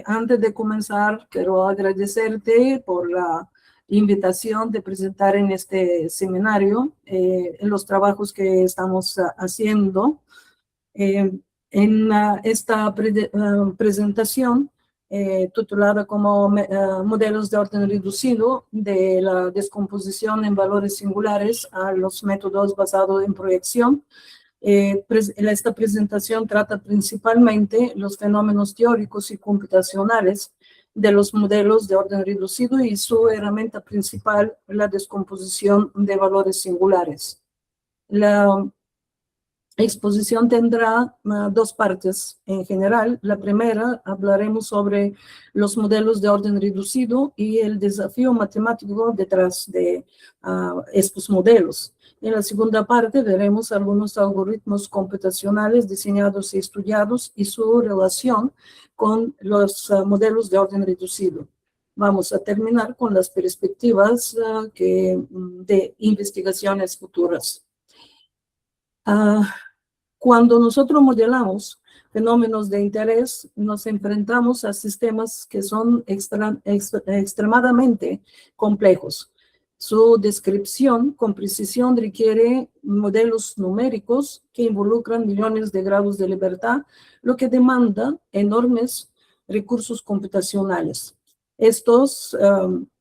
Antes de comenzar, quiero agradecerte por la invitación de presentar en este seminario los trabajos que estamos haciendo. En esta presentación titulada como Modelos de orden reducido de la descomposición en valores singulares a los métodos basados en proyección. Esta presentación trata principalmente los fenómenos teóricos y computacionales de los modelos de orden reducido y su herramienta principal, la descomposición de valores singulares. La exposición tendrá dos partes en general. La primera, hablaremos sobre los modelos de orden reducido y el desafío matemático detrás de estos modelos. En la segunda parte veremos algunos algoritmos computacionales diseñados y estudiados y su relación con los modelos de orden reducido. Vamos a terminar con las perspectivas de investigaciones futuras. Cuando nosotros modelamos fenómenos de interés, nos enfrentamos a sistemas que son extremadamente complejos. Su descripción con precisión requiere modelos numéricos que involucran millones de grados de libertad, lo que demanda enormes recursos computacionales. Estos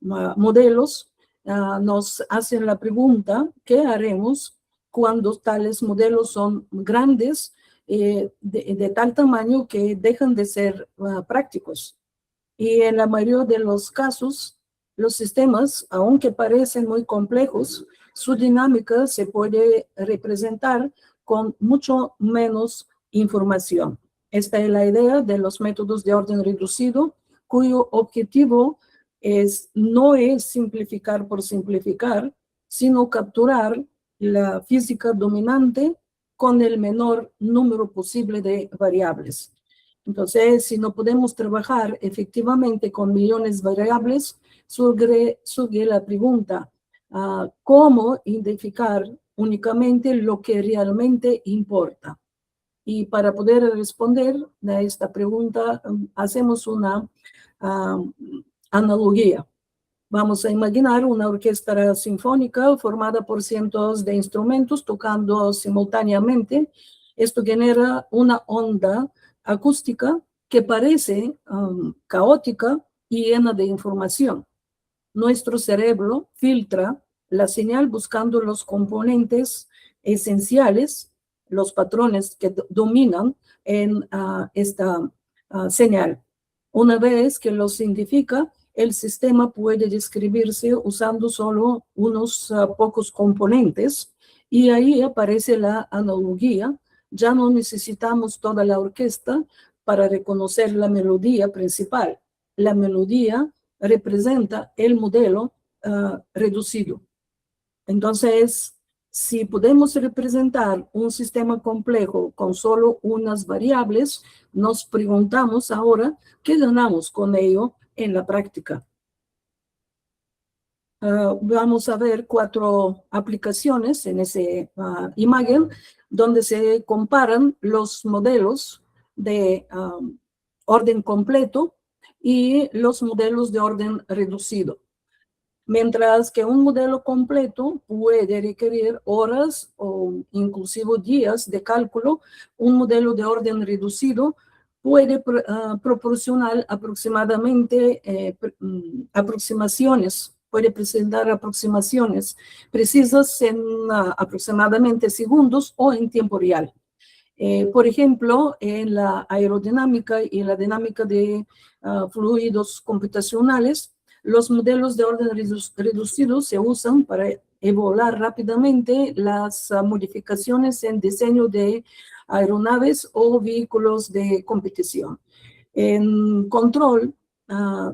modelos nos hacen la pregunta, ¿qué haremos cuando tales modelos son grandes, de tal tamaño que dejan de ser prácticos? Y en la mayoría de los casos, los sistemas, aunque parecen muy complejos, su dinámica se puede representar con mucho menos información. Esta es la idea de los métodos de orden reducido, cuyo objetivo no es simplificar por simplificar, sino capturar la física dominante con el menor número posible de variables. Entonces, si no podemos trabajar efectivamente con millones de variables, surge la pregunta, ¿cómo identificar únicamente lo que realmente importa? Y para poder responder a esta pregunta, hacemos una analogía. Vamos a imaginar una orquesta sinfónica formada por cientos de instrumentos tocando simultáneamente. Esto genera una onda acústica que parece caótica y llena de información. Nuestro cerebro filtra la señal buscando los componentes esenciales, los patrones que dominan en esta señal. Una vez que los identifica, el sistema puede describirse usando solo unos pocos componentes y ahí aparece la analogía. Ya no necesitamos toda la orquesta para reconocer la melodía principal. La melodía representa el modelo reducido. Entonces, si podemos representar un sistema complejo con solo unas variables, nos preguntamos ahora, ¿qué ganamos con ello en la práctica? Vamos a ver 4 aplicaciones en esa imagen donde se comparan los modelos de orden completo y los modelos de orden reducido. Mientras que un modelo completo puede requerir horas o inclusive días de cálculo, un modelo de orden reducido puede proporcionar aproximadamente puede presentar aproximaciones precisas en aproximadamente segundos o en tiempo real. Por ejemplo, en la aerodinámica y la dinámica de fluidos computacionales, los modelos de orden reducido se usan para evaluar rápidamente las modificaciones en diseño de aeronaves o vehículos de competición. En control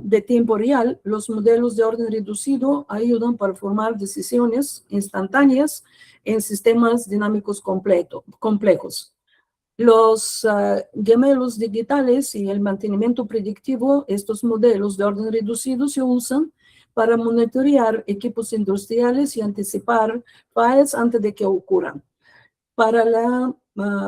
de tiempo real, los modelos de orden reducido ayudan para formar decisiones instantáneas en sistemas dinámicos complejos. Los gemelos digitales y el mantenimiento predictivo, estos modelos de orden reducido se usan para monitorear equipos industriales y anticipar fallas antes de que ocurran. Para la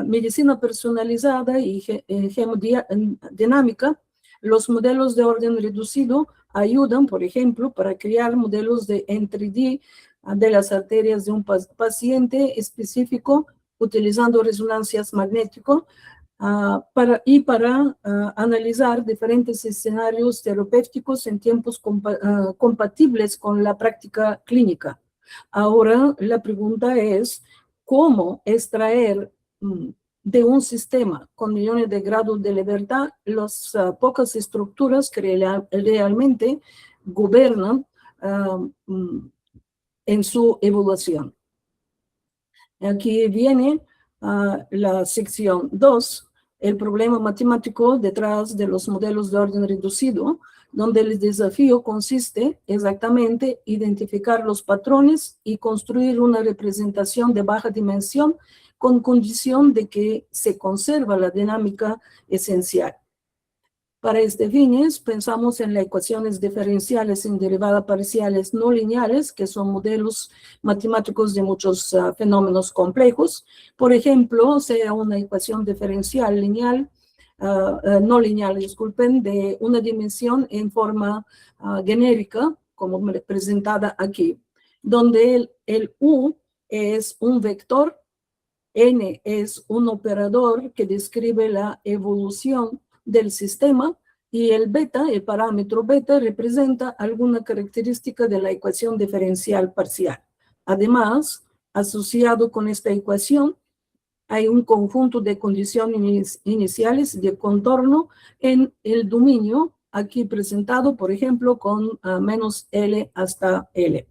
medicina personalizada y hemodinámica, Los modelos de orden reducido ayudan, por ejemplo, para crear modelos en 3D de las arterias de un paciente específico utilizando resonancias magnéticas para analizar diferentes escenarios terapéuticos en tiempos compatibles con la práctica clínica. Ahora, la pregunta es, ¿cómo extraer de un sistema con millones de grados de libertad las pocas estructuras que realmente gobiernan en su evaluación? Aquí viene la sección 2, el problema matemático detrás de los modelos de orden reducido, donde el desafío consiste exactamente en identificar los patrones y construir una representación de baja dimensión con condición de que se conserva la dinámica esencial. Para este fines, pensamos en las ecuaciones diferenciales en derivada parciales no lineales, que son modelos matemáticos de muchos fenómenos complejos. Por ejemplo, sea una ecuación diferencial lineal, no lineal, disculpen, de una dimensión en forma genérica, como presentada aquí, donde el U es un vector, N es un operador que describe la evolución del sistema y el beta, el parámetro beta, representa alguna característica de la ecuación diferencial parcial. Además, asociado con esta ecuación, hay un conjunto de condiciones iniciales de contorno en el dominio, aquí presentado, por ejemplo, con menos L hasta L.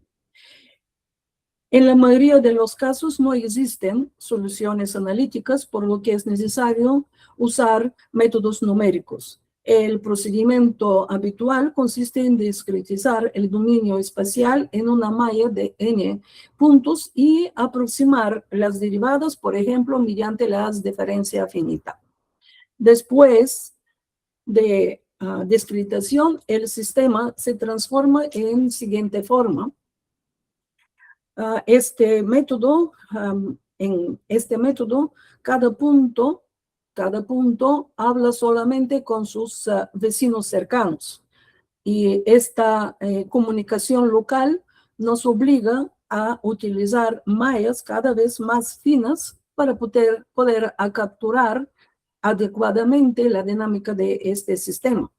En la mayoría de los casos no existen soluciones analíticas, por lo que es necesario usar métodos numéricos. El procedimiento habitual consiste en discretizar el dominio espacial en una malla de n puntos y aproximar las derivadas, por ejemplo, mediante la diferencia finita. Después de discretización, el sistema se transforma en siguiente forma. En este método, cada punto habla solamente con sus vecinos cercanos. Y esta comunicación local nos obliga a utilizar mallas cada vez más finas para poder capturar adecuadamente la dinámica de este sistema.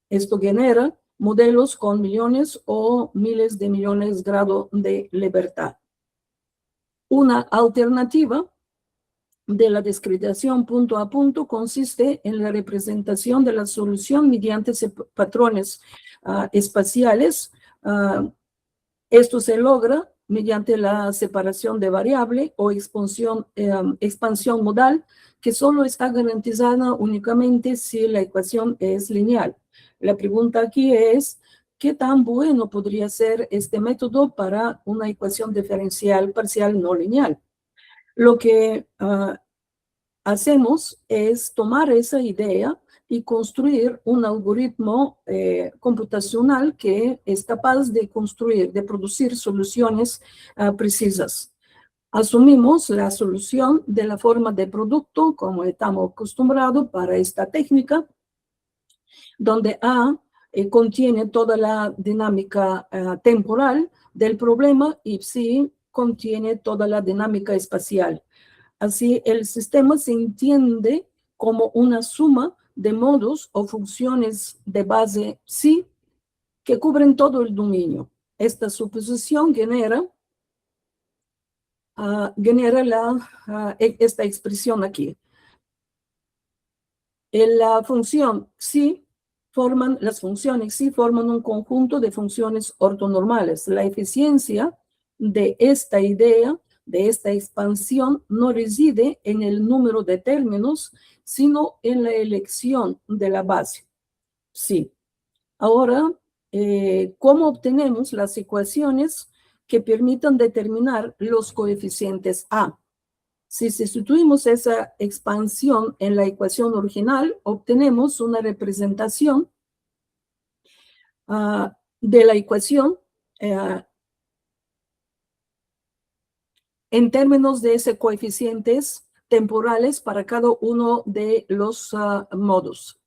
Esto genera modelos con millones o miles de millones de grados de libertad. Una alternativa de la discretización punto a punto consiste en la representación de la solución mediante patrones espaciales. Esto se logra mediante la separación de variable o expansión modal, que solo está garantizada únicamente si la ecuación es lineal. La pregunta aquí es, ¿qué tan bueno podría ser este método para una ecuación diferencial parcial no lineal? Lo que hacemos es tomar esa idea y construir un algoritmo computacional que es capaz de producir soluciones precisas. Asumimos la solución de la forma de producto, como estamos acostumbrados para esta técnica, donde A contiene toda la dinámica temporal del problema y C contiene toda la dinámica espacial. Así, el sistema se entiende como una suma de modos o funciones de base psi que cubren todo el dominio. Esta suposición genera esta expresión aquí. Las funciones psi forman un conjunto de funciones ortonormales. La eficiencia de esta idea, de esta expansión, no reside en el número de términos, sino en la elección de la base. Sí. Ahora, ¿cómo obtenemos las ecuaciones que permitan determinar los coeficientes A? Si sustituimos esa expansión en la ecuación original, obtenemos una representación de la ecuación en términos de esos coeficientes temporales para cada uno de los modos.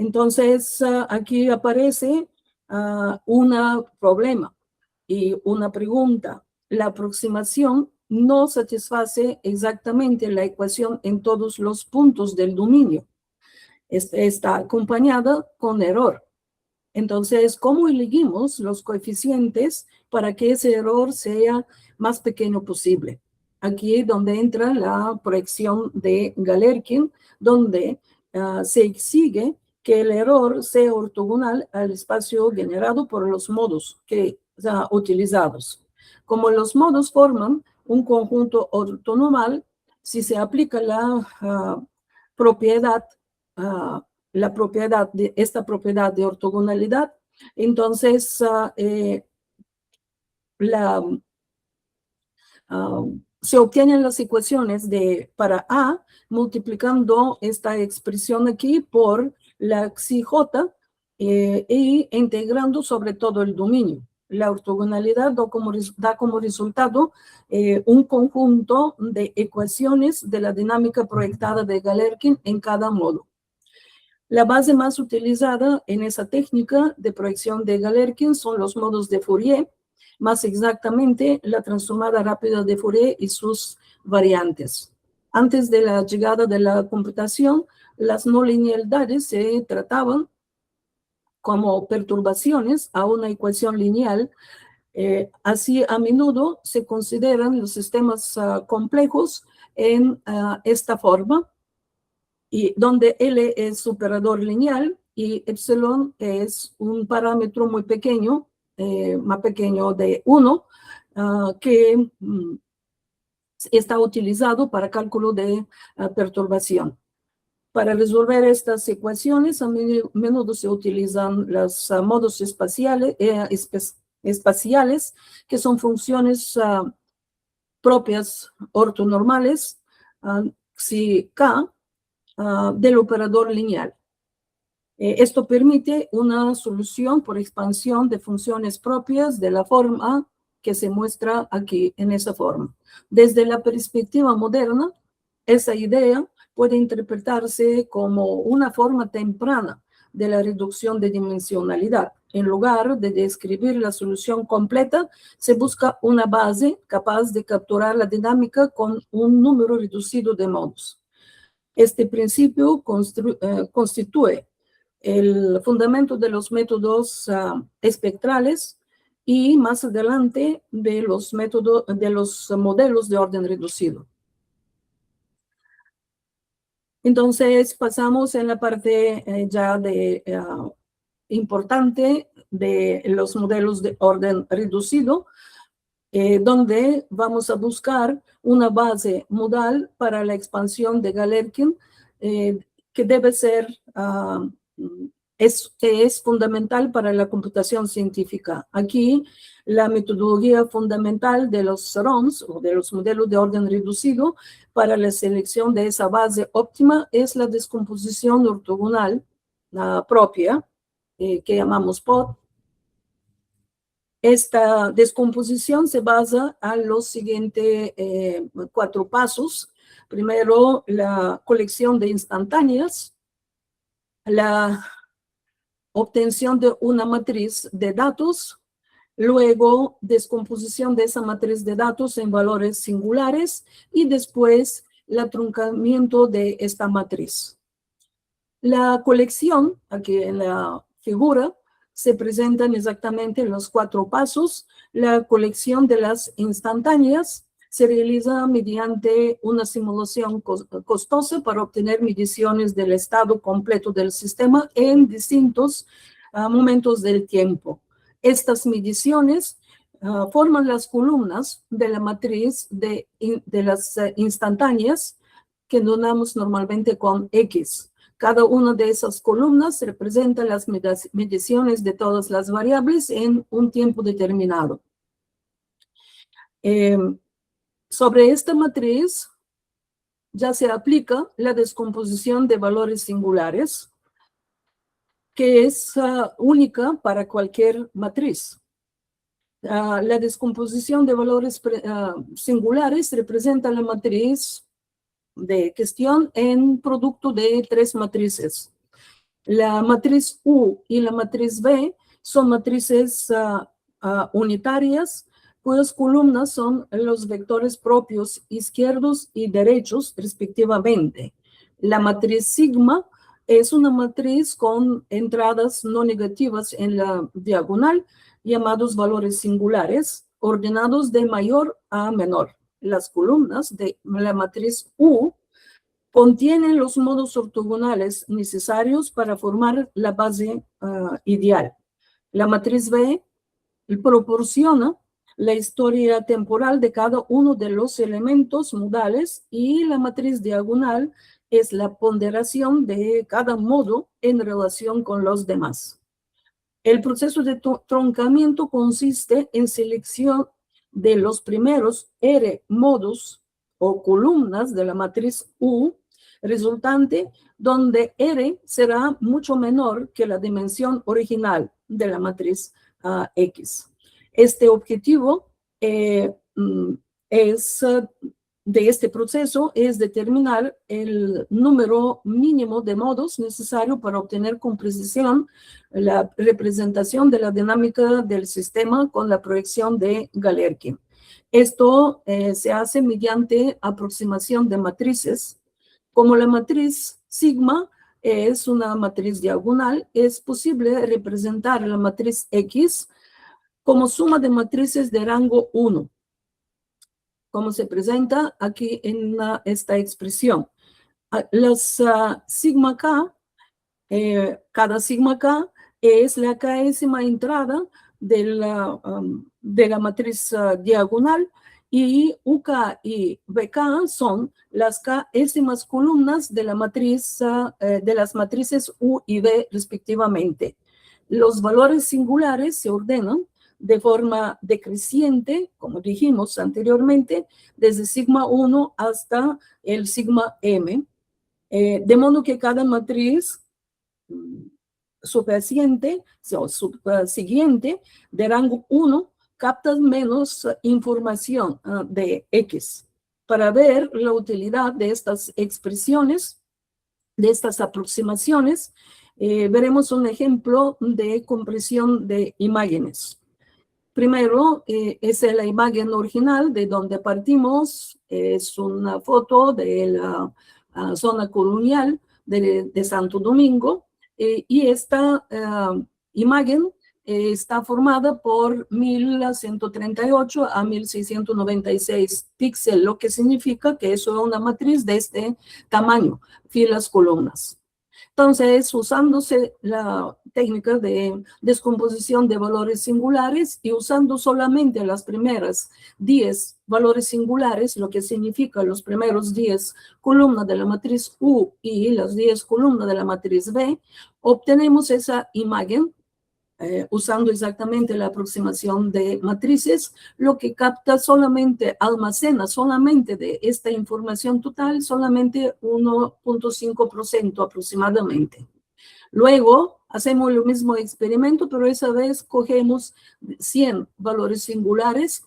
Entonces, aquí aparece un problema y una pregunta. La aproximación no satisface exactamente la ecuación en todos los puntos del dominio. Está acompañada con error. Entonces, ¿cómo elegimos los coeficientes para que ese error sea más pequeño posible? Aquí es donde entra la proyección de Galerkin, donde se exige que el error sea ortogonal al espacio generado por los modos utilizados. Como los modos forman un conjunto ortonormal, si se aplica propiedad uh, esta propiedad de ortogonalidad, entonces se obtienen las ecuaciones para A multiplicando esta expresión aquí por la xj e integrando sobre todo el dominio. La ortogonalidad da como resultado un conjunto de ecuaciones de la dinámica proyectada de Galerkin en cada modo. La base más utilizada en esa técnica de proyección de Galerkin son los modos de Fourier, más exactamente la transformada rápida de Fourier y sus variantes. Antes de la llegada de la computación, las no linealidades se trataban como perturbaciones a una ecuación lineal. Así, a menudo se consideran los sistemas complejos en esta forma, y donde L es superador lineal y epsilon es un parámetro muy pequeño, más pequeño de 1, que está utilizado para cálculo de perturbación. Para resolver estas ecuaciones, a menudo se utilizan los modos espaciales, que son funciones propias ortonormales, si K, del operador lineal. Esto permite una solución por expansión de funciones propias de la forma que se muestra aquí en esa forma. Desde la perspectiva moderna, esa idea puede interpretarse como una forma temprana de la reducción de dimensionalidad. En lugar de describir la solución completa, se busca una base capaz de capturar la dinámica con un número reducido de modos. Este principio constituye el fundamento de los métodos espectrales y más adelante de los modelos de orden reducido. Entonces pasamos en la parte importante de los modelos de orden reducido, donde vamos a buscar una base modal para la expansión de Galerkin, que debe ser, es fundamental para la computación científica. Aquí, la metodología fundamental de los ROMs, o de los modelos de orden reducido, para la selección de esa base óptima es la descomposición ortogonal propia, que llamamos POD. Esta descomposición se basa en los siguientes 4 pasos. Primero, la colección de instantáneas, la obtención de una matriz de datos, luego descomposición de esa matriz de datos en valores singulares y después el truncamiento de esta matriz. La colección, aquí en la figura, se presentan exactamente los 4 pasos. La colección de las instantáneas se realiza mediante una simulación costosa para obtener mediciones del estado completo del sistema en distintos momentos del tiempo. Estas mediciones forman las columnas de la matriz de las instantáneas, que denominamos normalmente con X. Cada una de esas columnas representa las mediciones de todas las variables en un tiempo determinado. Sobre esta matriz ya se aplica la descomposición de valores singulares, que es única para cualquier matriz. La descomposición de valores singulares representa la matriz de cuestión en producto de 3 matrices. La matriz U y la matriz B son matrices unitarias, cuyas columnas son los vectores propios izquierdos y derechos, respectivamente. La matriz sigma es una matriz con entradas no negativas en la diagonal, llamados valores singulares, ordenados de mayor a menor. Las columnas de la matriz U contienen los modos ortogonales necesarios para formar la base ideal. La matriz B proporciona la historia temporal de cada uno de los elementos modales y la matriz diagonal es la ponderación de cada modo en relación con los demás. El proceso de troncamiento consiste en selección de los primeros R modos o columnas de la matriz U resultante, donde R será mucho menor que la dimensión original de la matriz X. Este objetivo de este proceso es determinar el número mínimo de modos necesario para obtener con precisión la representación de la dinámica del sistema con la proyección de Galerkin. Esto se hace mediante aproximación de matrices. Como la matriz sigma es una matriz diagonal, es posible representar la matriz X como suma de matrices de rango 1, como se presenta aquí en esta expresión. Las sigma K, cada sigma K es la késima entrada de la matriz diagonal, y UK y BK son las késimas columnas de la matriz, de las matrices U y B respectivamente. Los valores singulares se ordenan de forma decreciente, como dijimos anteriormente, desde sigma 1 hasta el sigma M, de modo que cada matriz subsiguiente de rango 1 capta menos información de X. Para ver la utilidad de estas expresiones, de estas aproximaciones, veremos un ejemplo de compresión de imágenes. Primero, es la imagen original de donde partimos. Es una foto de la zona colonial de Santo Domingo, y esta imagen está formada por 1138 a 1696 píxeles, lo que significa que eso es una matriz de este tamaño, filas, columnas. Entonces, usándose la técnica de descomposición de valores singulares y usando solamente las primeras 10 valores singulares, lo que significa los primeros 10 columnas de la matriz U y las 10 columnas de la matriz B, obtenemos esa imagen usando exactamente la aproximación de matrices, lo que capta solamente, almacena solamente de esta información total, solamente 1.5% aproximadamente. Luego, hacemos el mismo experimento, pero esa vez cogemos 100 valores singulares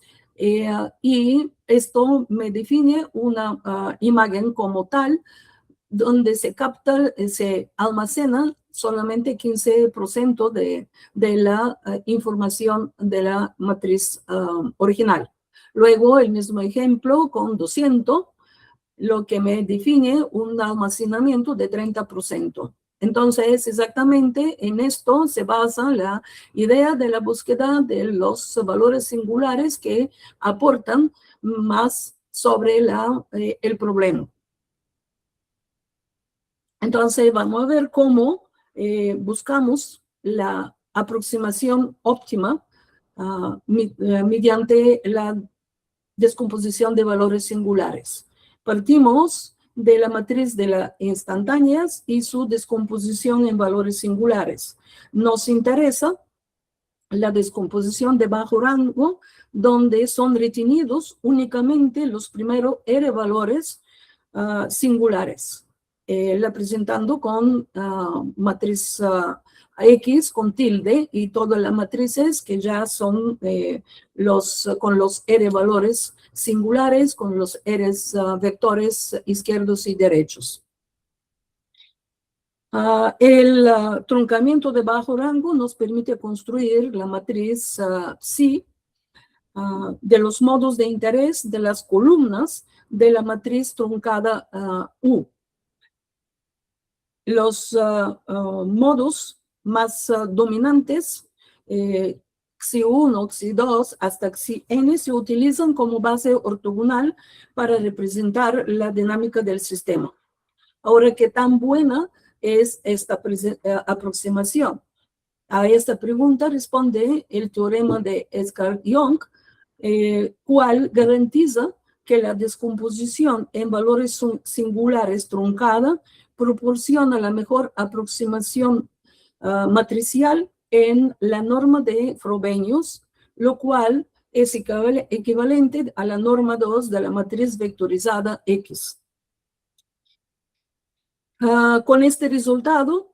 y esto me define una imagen como tal, donde se capta, se almacena solamente 15% de la información de la matriz original. Luego, el mismo ejemplo con 200, lo que me define un almacenamiento de 30%. Entonces, exactamente en esto se basa la idea de la búsqueda de los valores singulares que aportan más sobre el problema. Entonces, vamos a ver cómo buscamos la aproximación óptima mediante la descomposición de valores singulares. Partimos de la matriz de las instantáneas y su descomposición en valores singulares. Nos interesa la descomposición de bajo rango, donde son retenidos únicamente los primeros R valores singulares. La presentando con matriz X con tilde y todas las matrices que ya son con los R valores singulares, con los R vectores izquierdos y derechos. El truncamiento de bajo rango nos permite construir la matriz Psi de los modos de interés de las columnas de la matriz truncada U. Los modos más dominantes, Xi1, Xi2 hasta Xn, se utilizan como base ortogonal para representar la dinámica del sistema. Ahora, ¿qué tan buena es esta aproximación? A esta pregunta responde el teorema de Edgar-Young, cual garantiza que la descomposición en valores singulares truncada proporciona la mejor aproximación matricial en la norma de Frobenius, lo cual es equivalente a la norma 2 de la matriz vectorizada X. Con este resultado,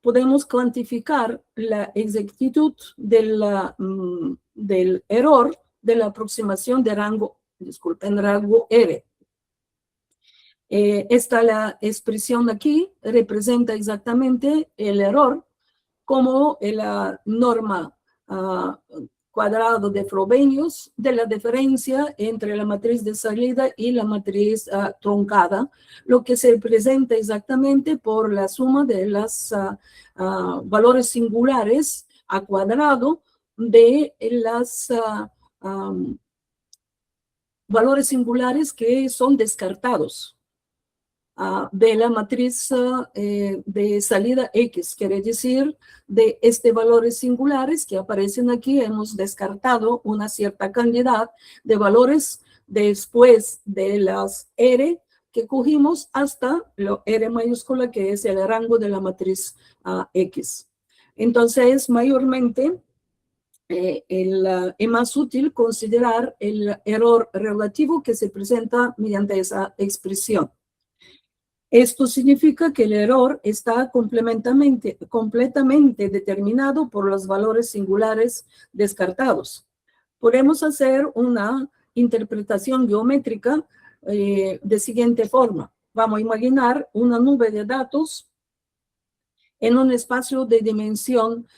podemos cuantificar la exactitud del error de la aproximación de rango, disculpen, rango R. La expresión aquí representa exactamente el error como la norma cuadrado de Frobenius de la diferencia entre la matriz de salida y la matriz truncada, lo que se representa exactamente por la suma de los valores singulares a cuadrado de los valores singulares que son descartados de la matriz de salida X, quiere decir, de valores singulares que aparecen aquí, hemos descartado una cierta cantidad de valores después de las R que cogimos hasta la R mayúscula, que es el rango de la matriz X. Entonces, mayormente, es más útil considerar el error relativo que se presenta mediante esa expresión. Esto significa que el error está completamente determinado por los valores singulares descartados. Podemos hacer una interpretación geométrica de siguiente forma. Vamos a imaginar una nube de datos en un espacio de dimensión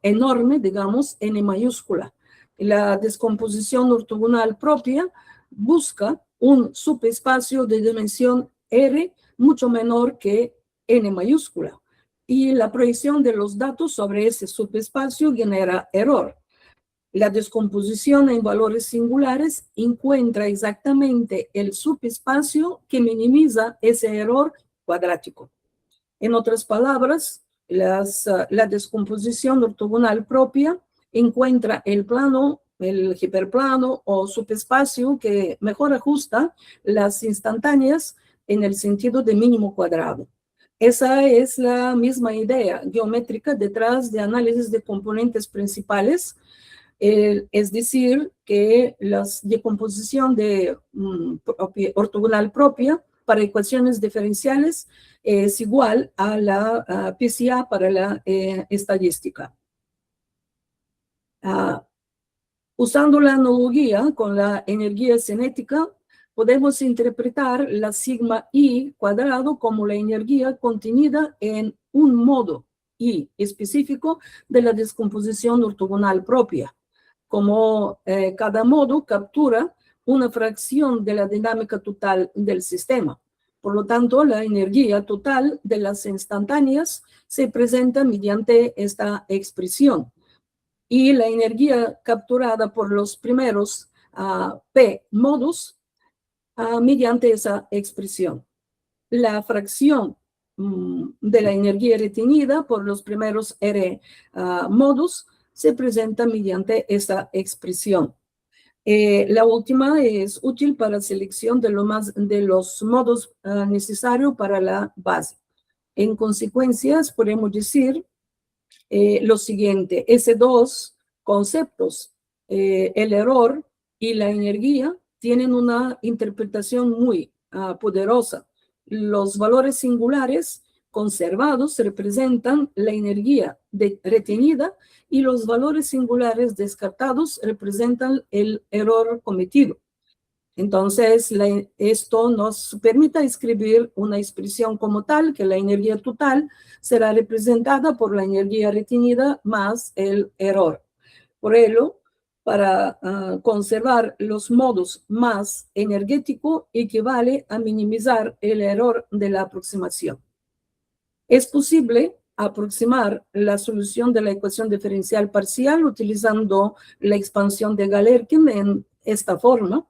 enorme, digamos, N mayúscula. La descomposición ortogonal propia busca un subespacio de dimensión R mucho menor que N mayúscula. Y la proyección de los datos sobre ese subespacio genera error. La descomposición en valores singulares encuentra exactamente el subespacio que minimiza ese error cuadrático. En otras palabras, la descomposición ortogonal propia encuentra el plano, el hiperplano o subespacio que mejor ajusta las instantáneas en el sentido de mínimo cuadrado. Esa es la misma idea geométrica detrás de análisis de componentes principales, es decir, que la decomposición de ortogonal propia para ecuaciones diferenciales es igual a la PCA para la estadística. Usando la analogía con la energía cinética, podemos interpretar la sigma I cuadrado como la energía contenida en un modo I específico de la descomposición ortogonal propia. Como cada modo captura una fracción de la dinámica total del sistema. Por lo tanto, la energía total de las instantáneas se presenta mediante esta expresión. Y la energía capturada por los primeros P modos mediante esa expresión. La fracción de la energía retenida por los primeros R modos se presenta mediante esa expresión. La última es útil para selección de los modos necesarios para la base. En consecuencia, podemos decir lo siguiente: esos dos conceptos, el error y la energía, tienen una interpretación muy poderosa. Los valores singulares conservados representan la energía retenida y los valores singulares descartados representan el error cometido. Entonces, esto nos permite escribir una expresión como tal, que la energía total será representada por la energía retenida más el error. Por ello, para conservar los modos más energético equivale a minimizar el error de la aproximación. Es posible aproximar la solución de la ecuación diferencial parcial utilizando la expansión de Galerkin en esta forma.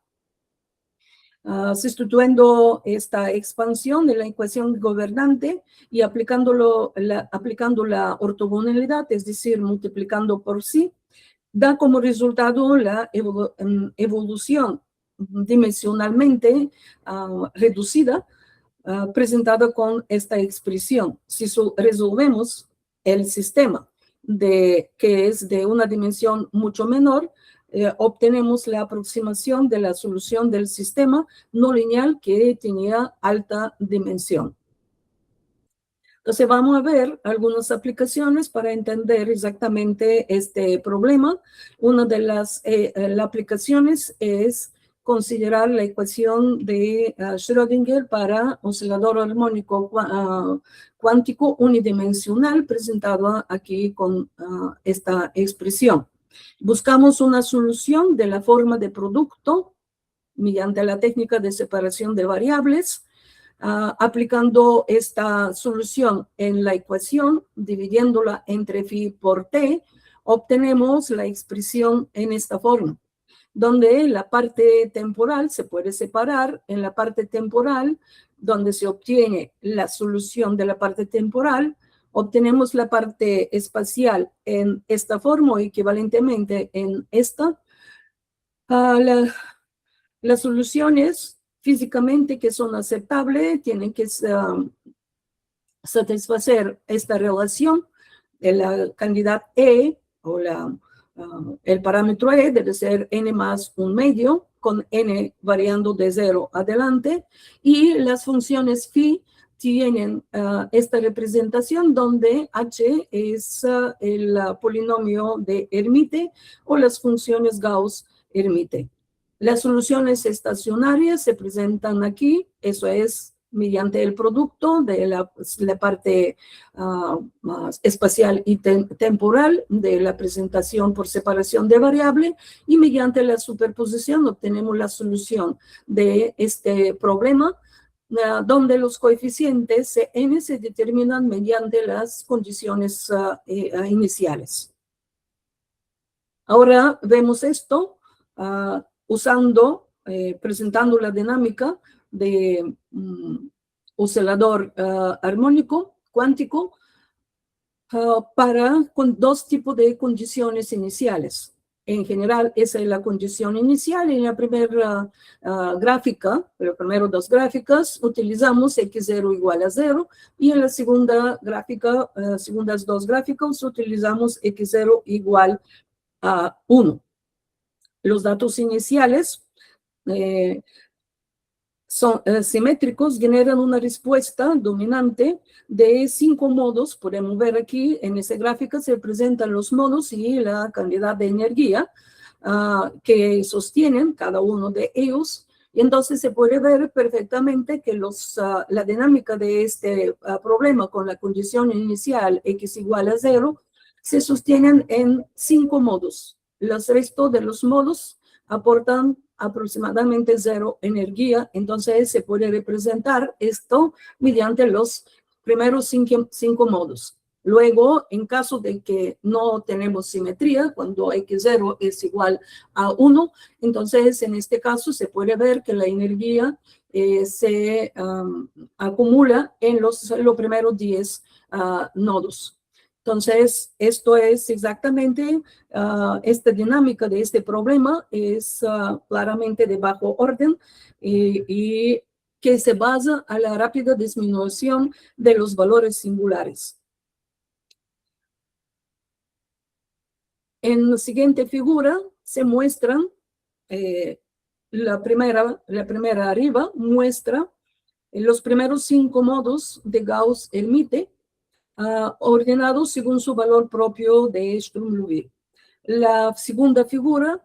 Sustituyendo esta expansión de la ecuación gobernante y aplicando la ortogonalidad, es decir, multiplicando por sí, da como resultado la evolución dimensionalmente reducida, presentada con esta expresión. Si resolvemos el sistema que es de una dimensión mucho menor, obtenemos la aproximación de la solución del sistema no lineal que tenía alta dimensión. Entonces vamos a ver algunas aplicaciones para entender exactamente este problema. Una de las aplicaciones es considerar la ecuación de Schrödinger para oscilador armónico cuántico unidimensional, presentado aquí con esta expresión. Buscamos una solución de la forma de producto mediante la técnica de separación de variables. Aplicando esta solución en la ecuación, dividiéndola entre phi por t, obtenemos la expresión en esta forma, donde la parte temporal se puede separar. En la parte temporal, donde se obtiene la solución de la parte temporal, obtenemos la parte espacial en esta forma o equivalentemente en esta. Las soluciones físicamente que son aceptables tienen que satisfacer esta relación de la cantidad E o el parámetro E debe ser n más un medio, con n variando de 0 adelante, y las funciones phi tienen esta representación donde h es el polinomio de Hermite o las funciones Gauss-Hermite. Las soluciones estacionarias se presentan aquí, eso es mediante el producto de la parte espacial y temporal de la presentación por separación de variable, y mediante la superposición obtenemos la solución de este problema, donde los coeficientes n se determinan mediante las condiciones iniciales. Ahora vemos esto presentando la dinámica de oscilador armónico cuántico con dos tipos de condiciones iniciales. En general, esa es la condición inicial. En la primera gráfica, los primeros dos gráficas, utilizamos x0 igual a 0, y en la segunda gráfica, segundas dos gráficas, utilizamos x0 igual a 1. Los datos iniciales son simétricos, generan una respuesta dominante de 5 modos. Podemos ver aquí en esa gráfica se presentan los modos y la cantidad de energía que sostienen cada uno de ellos. Y entonces se puede ver perfectamente que la dinámica de este problema con la condición inicial x igual a 0 se sostienen en 5 modos. Los restos de los modos aportan aproximadamente 0 energía. Entonces se puede representar esto mediante los primeros 5 modos. Luego, en caso de que no tenemos simetría, cuando x0 es igual a 1, entonces en este caso se puede ver que la energía se acumula en los primeros 10 nodos. Entonces, esto es exactamente, esta dinámica de este problema es claramente de bajo orden y que se basa a la rápida disminución de los valores singulares. En la siguiente figura se muestran, la primera arriba muestra los primeros 5 modos de Gauss-Hermite, ordenados según su valor propio de Sturm-Liouville. La segunda figura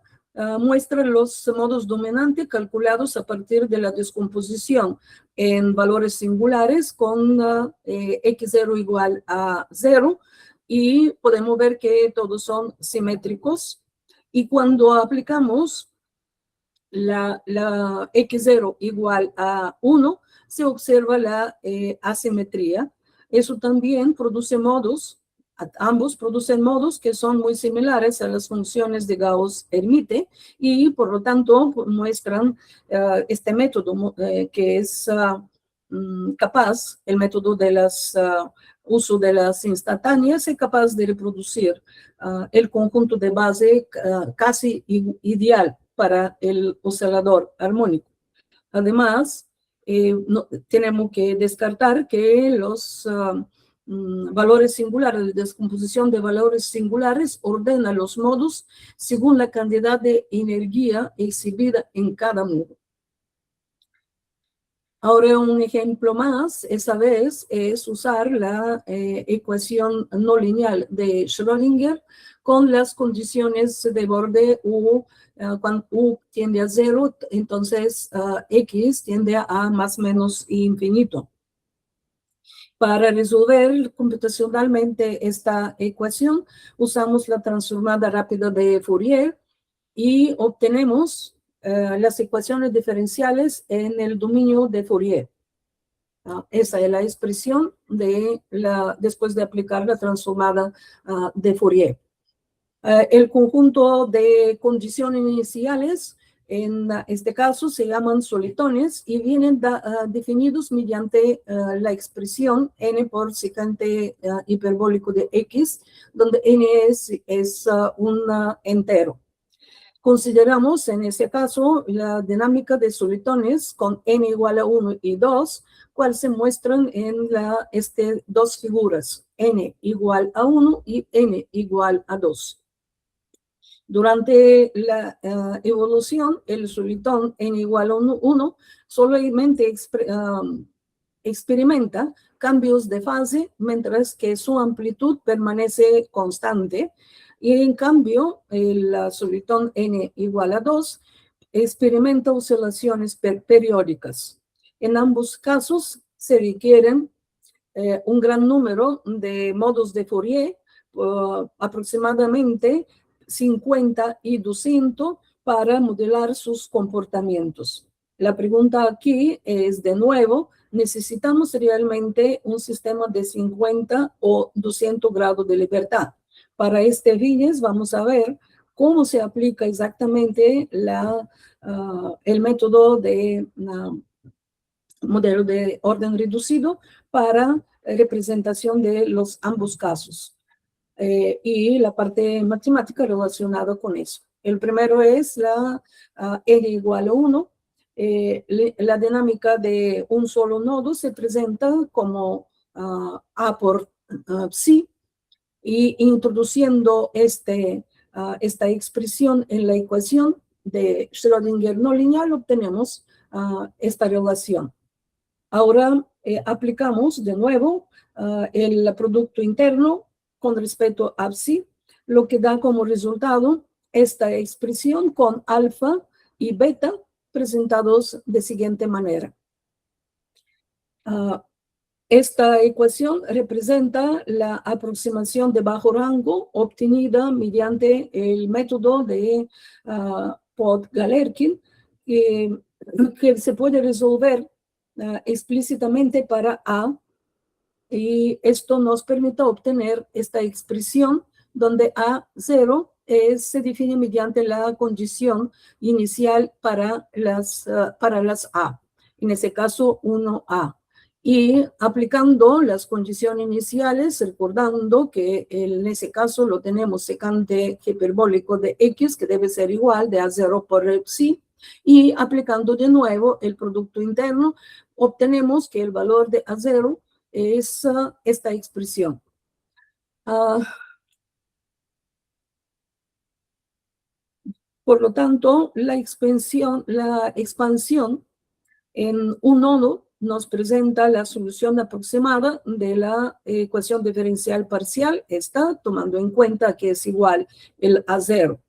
muestra los modos dominantes calculados a partir de la descomposición en valores singulares con x0 igual a 0, y podemos ver que todos son simétricos. Y cuando aplicamos la x0 igual a 1, se observa la asimetría. Eso también produce modos, ambos producen modos que son muy similares a las funciones de Gauss-Hermite, y por lo tanto muestran este método que es capaz, el método de las uso de las instantáneas, es capaz de reproducir el conjunto de base casi ideal para el oscilador armónico. Además, tenemos que descartar que los valores singulares, la descomposición de valores singulares ordena los modos según la cantidad de energía exhibida en cada modo. Ahora un ejemplo más, esa vez, es usar la ecuación no lineal de Schrödinger con las condiciones de borde U. Cuando U tiende a 0, entonces X tiende a más o menos infinito. Para resolver computacionalmente esta ecuación, usamos la transformada rápida de Fourier y obtenemos las ecuaciones diferenciales en el dominio de Fourier. Esa es la expresión después de aplicar la transformada de Fourier. El conjunto de condiciones iniciales, en este caso, se llaman solitones y vienen definidos mediante la expresión n por secante hiperbólico de x, donde n es un entero. Consideramos en ese caso la dinámica de solitones con n igual a 1 y 2, cuales se muestran en dos figuras, n igual a 1 y n igual a 2. Durante la evolución, el solitón n igual a 1 solamente experimenta cambios de fase, mientras que su amplitud permanece constante. Y en cambio, el solitón n igual a 2 experimenta oscilaciones periódicas. En ambos casos se requieren un gran número de modos de Fourier, aproximadamente 50 y 200, para modelar sus comportamientos. La pregunta aquí es, de nuevo, ¿necesitamos realmente un sistema de 50 o 200 grados de libertad? Para este Villes vamos a ver cómo se aplica exactamente el método de modelo de orden reducido para representación de ambos casos. Y la parte matemática relacionada con eso. El primero es la n igual a 1. La dinámica de un solo nodo se presenta como A por psi, y introduciendo esta expresión en la ecuación de Schrödinger no lineal obtenemos esta relación. Ahora aplicamos de nuevo el producto interno con respecto a psi, lo que da como resultado esta expresión con alfa y beta presentados de siguiente manera. Esta ecuación representa la aproximación de bajo rango obtenida mediante el método de Pod-Galerkin, que se puede resolver explícitamente para A, y esto nos permite obtener esta expresión donde A0 se define mediante la condición inicial para las A, en ese caso 1A. Y aplicando las condiciones iniciales, recordando que en ese caso lo tenemos secante hiperbólico de x, que debe ser igual de A0 por psi, y aplicando de nuevo el producto interno, obtenemos que el valor de A0 es esta expresión. Por lo tanto, la expansión en un nodo nos presenta la solución aproximada de la ecuación diferencial parcial, tomando en cuenta que es igual el A0.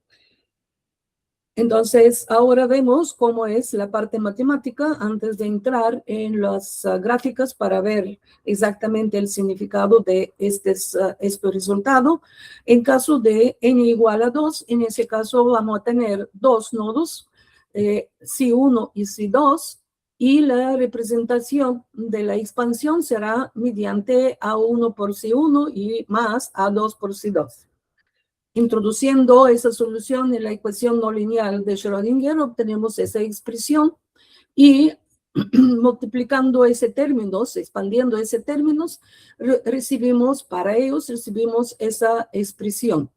Entonces, ahora vemos cómo es la parte matemática antes de entrar en las gráficas para ver exactamente el significado de este resultado. En caso de n igual a 2, en ese caso vamos a tener dos nodos, C1 y C2, y la representación de la expansión será mediante A1 por C1 y más A2 por C2. Introduciendo esa solución en la ecuación no lineal de Schrödinger, obtenemos esa expresión y multiplicando ese término, expandiendo ese término, recibimos esa expresión.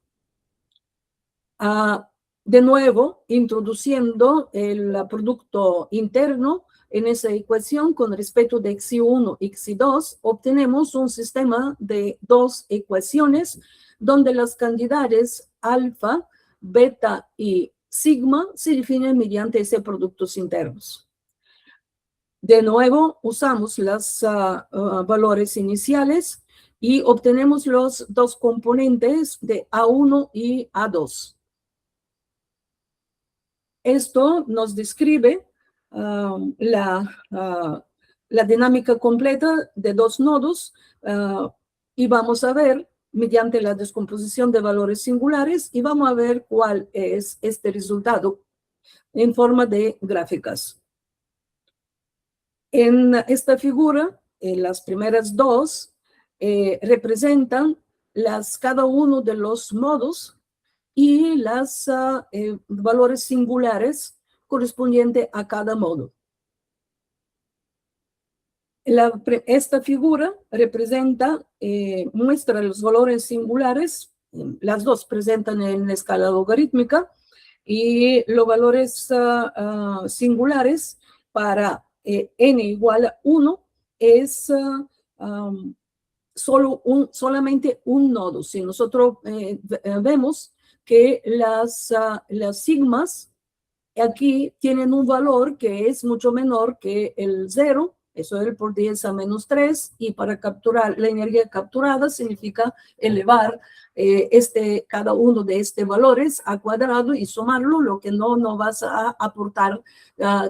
De nuevo, introduciendo el producto interno en esa ecuación con respecto de Xi1 y Xi2, obtenemos un sistema de dos ecuaciones donde las cantidades alfa, beta y sigma se definen mediante ese productos internos. De nuevo, usamos los valores iniciales y obtenemos los dos componentes de A1 y A2. Esto nos describe la dinámica completa de dos nodos y vamos a ver mediante la descomposición de valores singulares y vamos a ver cuál es este resultado en forma de gráficas. En esta figura, las primeras dos representan cada uno de los nodos y los valores singulares correspondientes a cada modo. Esta figura muestra los valores singulares, las dos presentan en escala logarítmica, y los valores singulares para n igual a 1 es solamente un nodo. Si nosotros vemos que las sigmas aquí tienen un valor que es mucho menor que el 0, eso es por 10 a menos 3, y para capturar la energía capturada significa elevar cada uno de estos valores a cuadrado y sumarlo, lo que no vas a aportar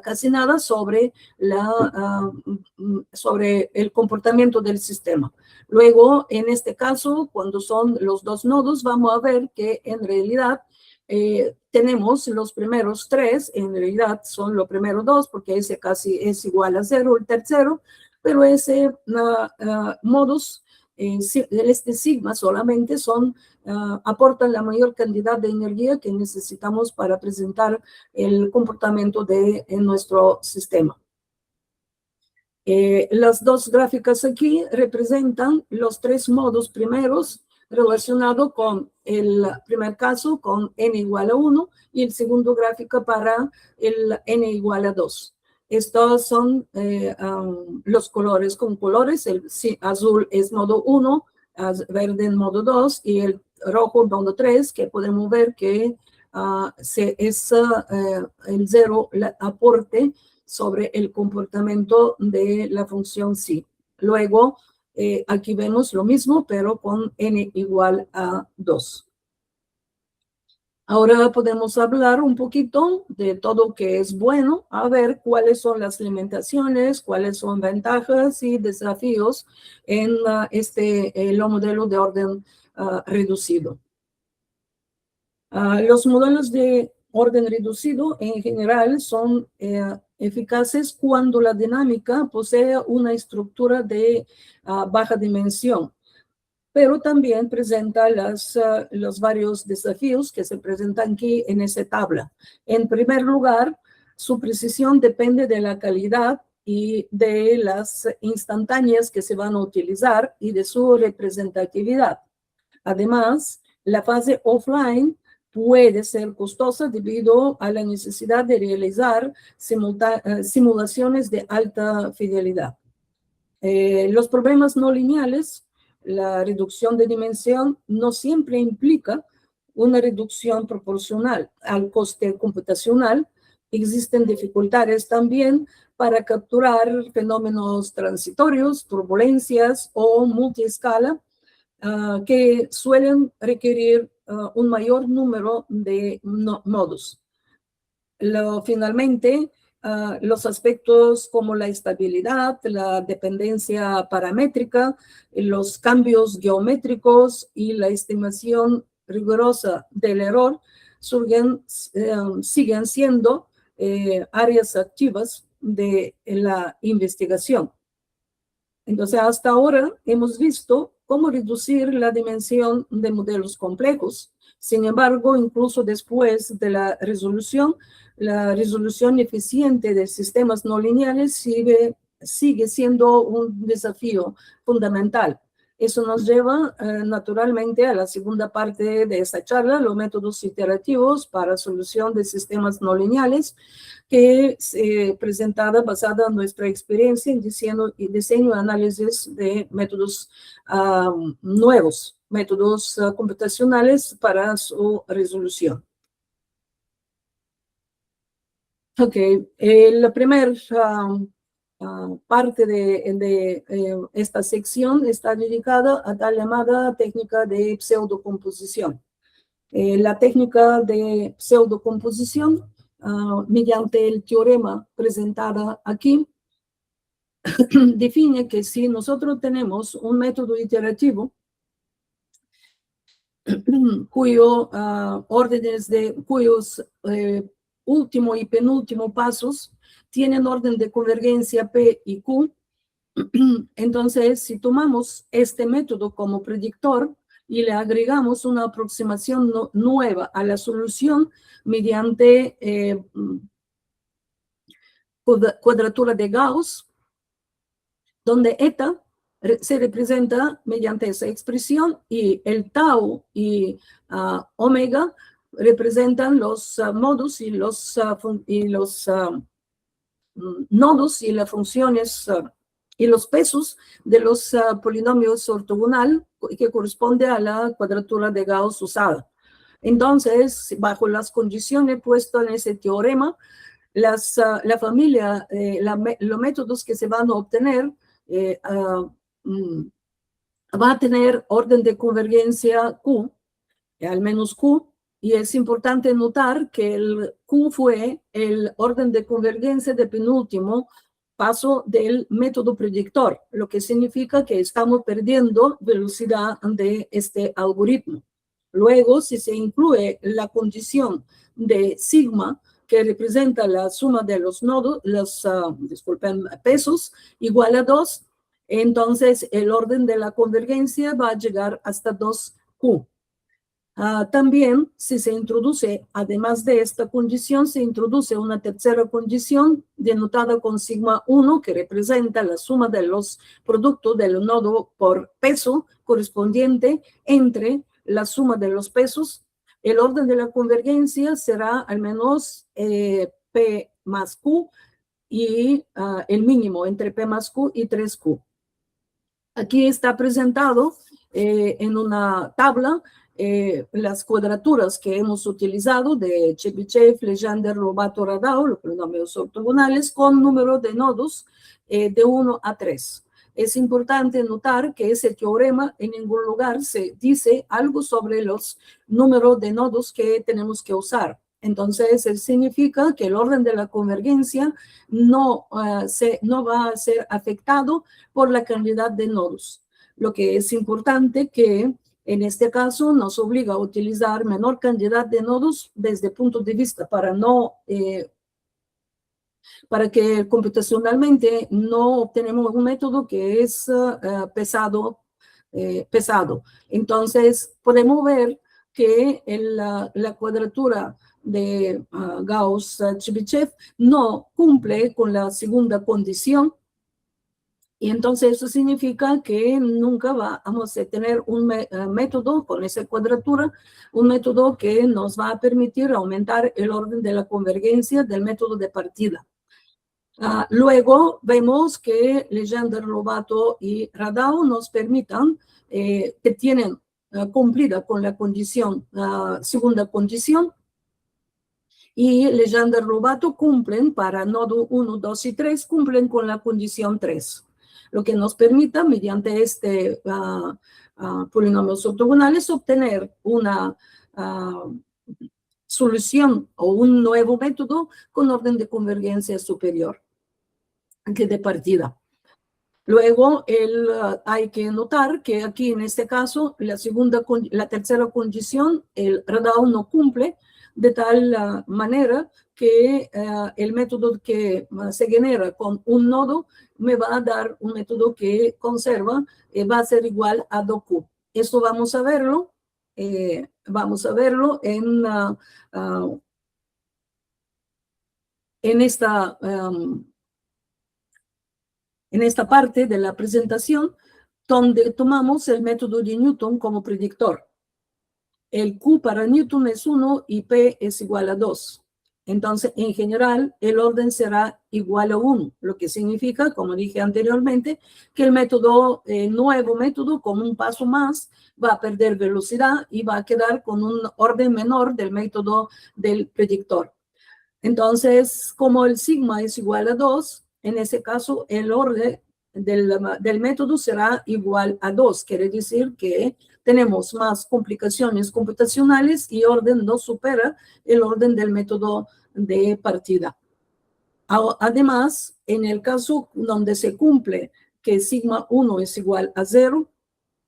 casi nada sobre el comportamiento del sistema. Luego, en este caso, cuando son los dos nodos, vamos a ver que en realidad tenemos los primeros tres, en realidad son los primeros dos, porque ese casi es igual a 0, el tercero, pero ese modos, este sigma solamente aportan la mayor cantidad de energía que necesitamos para presentar el comportamiento de nuestro sistema. Las dos gráficas aquí representan los tres modos primeros relacionado con el primer caso, con n igual a 1, y el segundo gráfico para el n igual a 2. Estos son los colores con colores. El azul es modo 1, verde en modo 2, y el rojo modo 3, que podemos ver que es el 0, el aporte sobre el comportamiento de la función psi. Luego, aquí vemos lo mismo, pero con n igual a 2. Ahora podemos hablar un poquito de todo que es bueno, a ver cuáles son las limitaciones, cuáles son ventajas y desafíos en los modelos de orden reducido. Los modelos de orden reducido en general son eficaces cuando la dinámica posee una estructura de baja dimensión, pero también presenta los varios desafíos que se presentan aquí en esta tabla. En primer lugar, su precisión depende de la calidad y de las instantáneas que se van a utilizar y de su representatividad. Además, la fase offline puede ser costosa debido a la necesidad de realizar simulaciones de alta fidelidad. Los problemas no lineales, la reducción de dimensión no siempre implica una reducción proporcional al coste computacional. Existen dificultades también para capturar fenómenos transitorios, turbulencias o multiescala que suelen requerir un mayor número de nodos. finalmente, los aspectos como la estabilidad, la dependencia paramétrica, los cambios geométricos y la estimación rigurosa del error siguen siendo áreas activas de la investigación. Entonces, hasta ahora hemos visto cómo reducir la dimensión de modelos complejos. Sin embargo, incluso después de la resolución eficiente de sistemas no lineales sigue siendo un desafío fundamental. Eso nos lleva naturalmente a la segunda parte de esta charla, los métodos iterativos para solución de sistemas no lineales, que es presentada basada en nuestra experiencia en diseño y análisis de métodos nuevos, métodos computacionales para su resolución. Ok, la primera parte de esta sección está dedicada a la llamada técnica de pseudocomposición. La técnica de pseudocomposición, mediante el teorema presentado aquí, define que si nosotros tenemos un método iterativo cuyos último y penúltimo pasos tienen orden de convergencia P y Q, entonces si tomamos este método como predictor y le agregamos una aproximación nueva a la solución mediante cuadratura de Gauss, donde eta se representa mediante esa expresión y el tau y omega representan los modos y los nodos y las funciones y los pesos de los polinomios ortogonal que corresponde a la cuadratura de Gauss usada. Entonces, bajo las condiciones puestas en ese teorema, la familia, los métodos que se van a obtener va a tener orden de convergencia Q, al menos Q, y es importante notar que el Q fue el orden de convergencia de penúltimo paso del método predictor, lo que significa que estamos perdiendo velocidad de este algoritmo. Luego, si se incluye la condición de sigma, que representa la suma de los nodos, pesos, igual a 2, entonces el orden de la convergencia va a llegar hasta 2Q. También, si se introduce, además de esta condición, se introduce una tercera condición denotada con sigma 1, que representa la suma de los productos del nodo por peso correspondiente entre la suma de los pesos. El orden de la convergencia será al menos P más Q y el mínimo entre P más Q y 3Q. Aquí está presentado en una tabla las cuadraturas que hemos utilizado de Chebyshev, Legendre, Lobato, Radao, los polinomios ortogonales, con número de nodos de 1 a 3. Es importante notar que ese teorema en ningún lugar se dice algo sobre los números de nodos que tenemos que usar. Entonces, eso significa que el orden de la convergencia no va a ser afectado por la cantidad de nodos. Lo que es importante que en este caso nos obliga a utilizar menor cantidad de nodos desde el punto de vista para que computacionalmente no obtenemos un método que es pesado. Entonces, podemos ver que la cuadratura de Gauss-Chebyshev no cumple con la segunda condición. Y entonces eso significa que nunca vamos a tener un método con esa cuadratura, un método que nos va a permitir aumentar el orden de la convergencia del método de partida. Luego vemos que Legendre, Lobato y Radao nos permitan, que tienen cumplida con la condición, segunda condición, y Legendre, Lobato cumplen para nodo 1, 2 y 3, cumplen con la condición 3. Lo que nos permita, mediante polinomios ortogonales, obtener una solución o un nuevo método con orden de convergencia superior que de partida. Luego, hay que notar que aquí en este caso, la tercera condición, el RADAO no cumple de tal manera que el método que se genera con un nodo me va a dar un método que conserva, va a ser igual a DOQ. Esto vamos a verlo en esta parte de la presentación, donde tomamos el método de Newton como predictor. El Q para Newton es 1 y P es igual a 2. Entonces, en general, el orden será igual a 1, lo que significa, como dije anteriormente, que el nuevo método, con un paso más, va a perder velocidad y va a quedar con un orden menor del método del predictor. Entonces, como el sigma es igual a 2, en ese caso el orden del método será igual a 2. Quiere decir que tenemos más complicaciones computacionales y orden no supera el orden del método de partida. Además, en el caso donde se cumple que sigma 1 es igual a 0,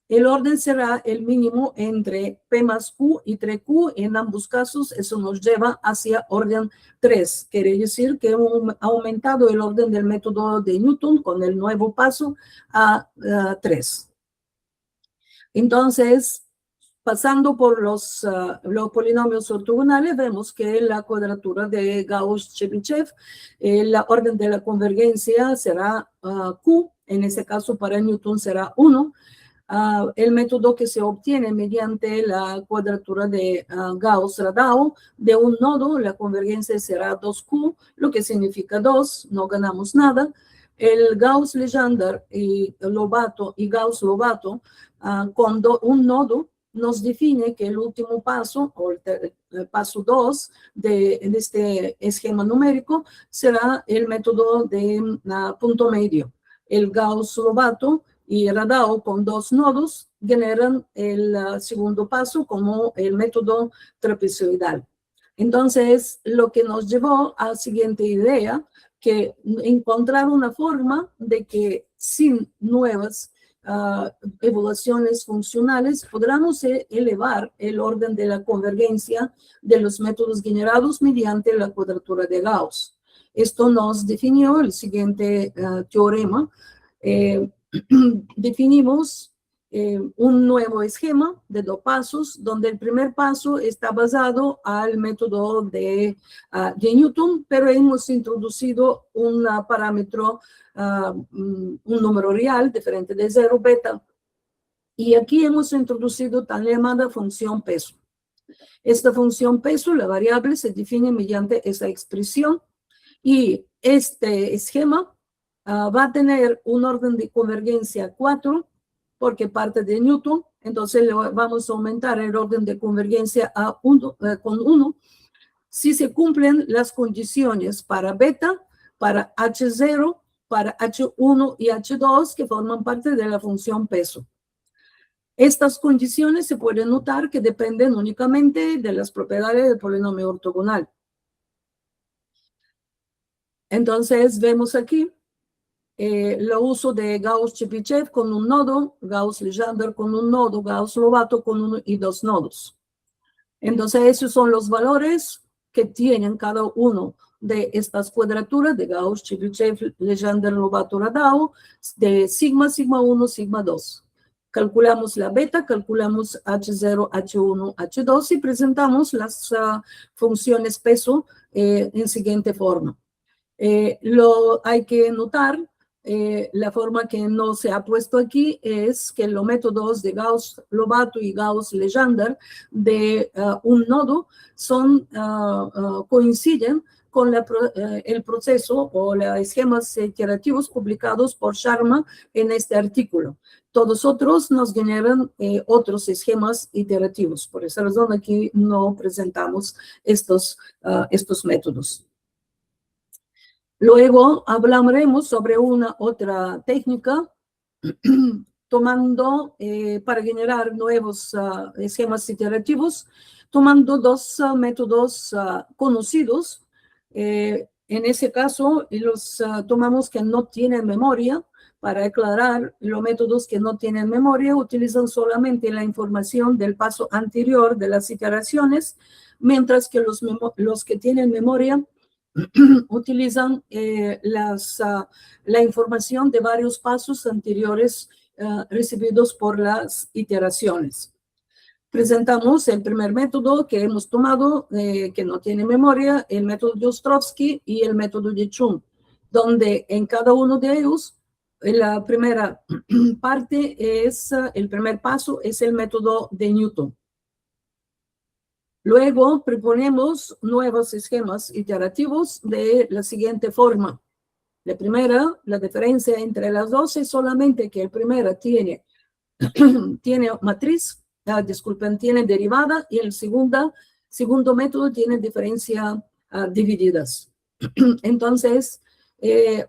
el orden será el mínimo entre P más Q y 3Q. En ambos casos, eso nos lleva hacia orden 3. Quiere decir que hemos aumentado el orden del método de Newton con el nuevo paso a 3. Entonces, pasando por los polinomios ortogonales, vemos que la cuadratura de Gauss-Chebyshev, la orden de la convergencia será Q. En ese caso, para Newton será 1. El método que se obtiene mediante la cuadratura de Gauss-Radau de un nodo, la convergencia será 2Q, lo que significa 2, no ganamos nada. El Gauss-Legendre y Gauss-Lobato con un nodo nos define que el último paso, o el paso 2 de este esquema numérico, será el método de punto medio. El Gauss-Lobato y Radau con dos nodos generan el segundo paso como el método trapezoidal. Entonces, lo que nos llevó a la siguiente idea, que encontrar una forma de que sin nuevas evaluaciones funcionales podamos elevar el orden de la convergencia de los métodos generados mediante la cuadratura de Gauss. Esto nos definió el siguiente teorema. Definimos un nuevo esquema de 2 pasos, donde el primer paso está basado al método de Newton, pero hemos introducido un parámetro, un número real diferente de 0, beta, y aquí hemos introducido tan llamada función peso. Esta función peso, la variable, se define mediante esa expresión, y este esquema va a tener un orden de convergencia 4, porque parte de Newton. Entonces le vamos a aumentar el orden de convergencia a con 1 si se cumplen las condiciones para beta, para H0, para H1 y H2, que forman parte de la función peso. Estas condiciones se pueden notar que dependen únicamente de las propiedades del polinomio ortogonal. Entonces vemos aquí el uso de Gauss-Chebyshev con un nodo, Gauss-Legendre con un nodo, Gauss-Lobato con 1 y 2 nodos. Entonces, esos son los valores que tienen cada uno de estas cuadraturas de Gauss-Chebyshev, Legendre, Lobato, Radau, de sigma, sigma 1, sigma 2. Calculamos la beta, calculamos H0, H1, H2 y presentamos las funciones peso en siguiente forma. Hay que notar, la forma que no se ha puesto aquí es que los métodos de Gauss-Lobato y Gauss-Legendre de un nodo coinciden con el proceso o los esquemas iterativos publicados por Sharma en este artículo. Todos otros nos generan otros esquemas iterativos. Por esa razón aquí no presentamos estos métodos. Luego hablaremos sobre una otra técnica tomando, para generar nuevos esquemas iterativos, tomando dos métodos conocidos. En ese caso, los tomamos que no tienen memoria. Para aclarar, los métodos que no tienen memoria utilizan solamente la información del paso anterior de las iteraciones, mientras que los que tienen memoria utilizan la información de varios pasos anteriores recibidos por las iteraciones. Presentamos el primer método que hemos tomado, que no tiene memoria, el método de Ostrovsky y el método de Chun, donde en cada uno de ellos, la primera parte el primer paso es el método de Newton. Luego proponemos nuevos esquemas iterativos de la siguiente forma. La primera, la diferencia entre las dos es solamente que el primero tiene matriz, disculpen, tiene derivada, y el segundo método tiene diferencia divididas. Entonces,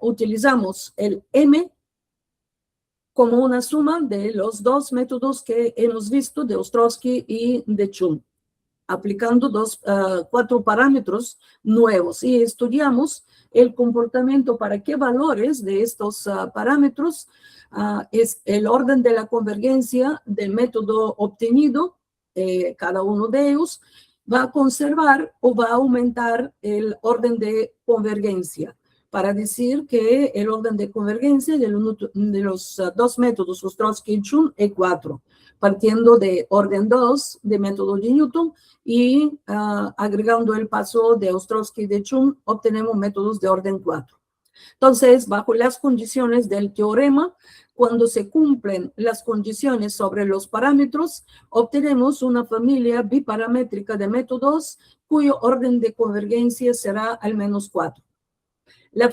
utilizamos el M como una suma de los dos métodos que hemos visto, de Ostrovsky y de Chun, aplicando cuatro parámetros nuevos, y estudiamos el comportamiento para qué valores de estos parámetros es el orden de la convergencia del método obtenido. Cada uno de ellos va a conservar o va a aumentar el orden de convergencia, para decir que el orden de convergencia de los dos métodos, Ostrovsky y Chun, es 4, partiendo de orden 2 de método de Newton y agregando el paso de Ostrovsky y de Chun, obtenemos métodos de orden 4. Entonces, bajo las condiciones del teorema, cuando se cumplen las condiciones sobre los parámetros, obtenemos una familia biparamétrica de métodos cuyo orden de convergencia será al menos 4. Las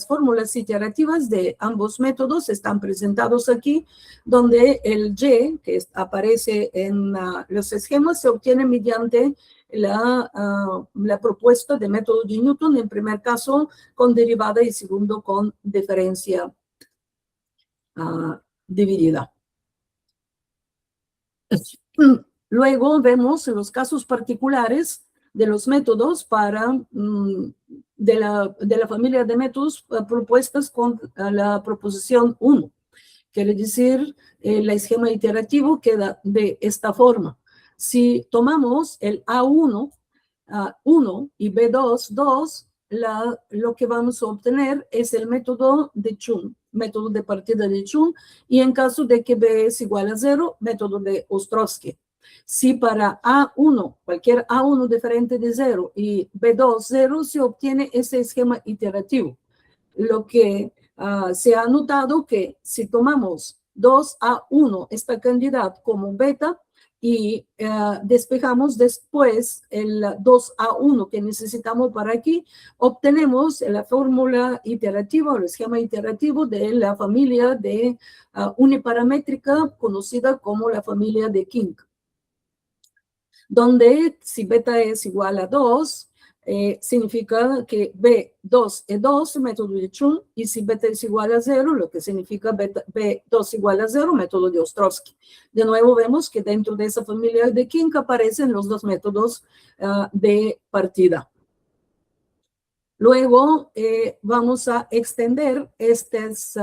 fórmulas iterativas de ambos métodos están presentados aquí, donde el Y, que aparece en los esquemas, se obtiene mediante la propuesta de método de Newton, en primer caso con derivada y segundo con diferencia dividida. Luego vemos los casos particulares de los métodos de la familia de métodos propuestas con la proposición 1. Quiere decir, el esquema iterativo queda de esta forma. Si tomamos el A1, 1 y B2, 2, lo que vamos a obtener es el método de Chun, método de partida de Chun, y en caso de que B es igual a 0, método de Ostrovsky. Si para A1, cualquier A1 diferente de 0 y B2, 0, se obtiene ese esquema iterativo. Lo que se ha notado que si tomamos 2A1, esta cantidad como beta, y despejamos después el 2A1 que necesitamos para aquí, obtenemos la fórmula iterativa o el esquema iterativo de la familia de uniparamétrica conocida como la familia de King, donde si beta es igual a 2, significa que B2 es 2, método de Chun, y si beta es igual a 0, lo que significa B2 igual a 0, método de Ostrovsky. De nuevo vemos que dentro de esa familia de King aparecen los dos métodos de partida. Luego vamos a extender estas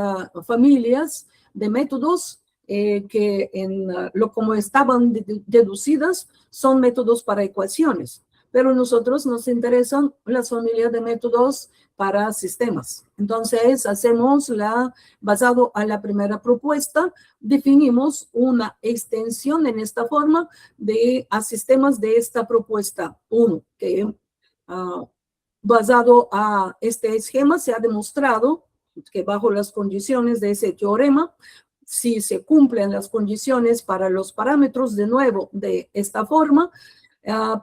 familias de métodos que como estaban deducidas son métodos para ecuaciones, pero nosotros nos interesan las familias de métodos para sistemas. Entonces hacemos basado a la primera propuesta, definimos una extensión en esta forma a sistemas de esta propuesta 1, que basado a este esquema se ha demostrado que bajo las condiciones de ese teorema, si se cumplen las condiciones para los parámetros de nuevo de esta forma,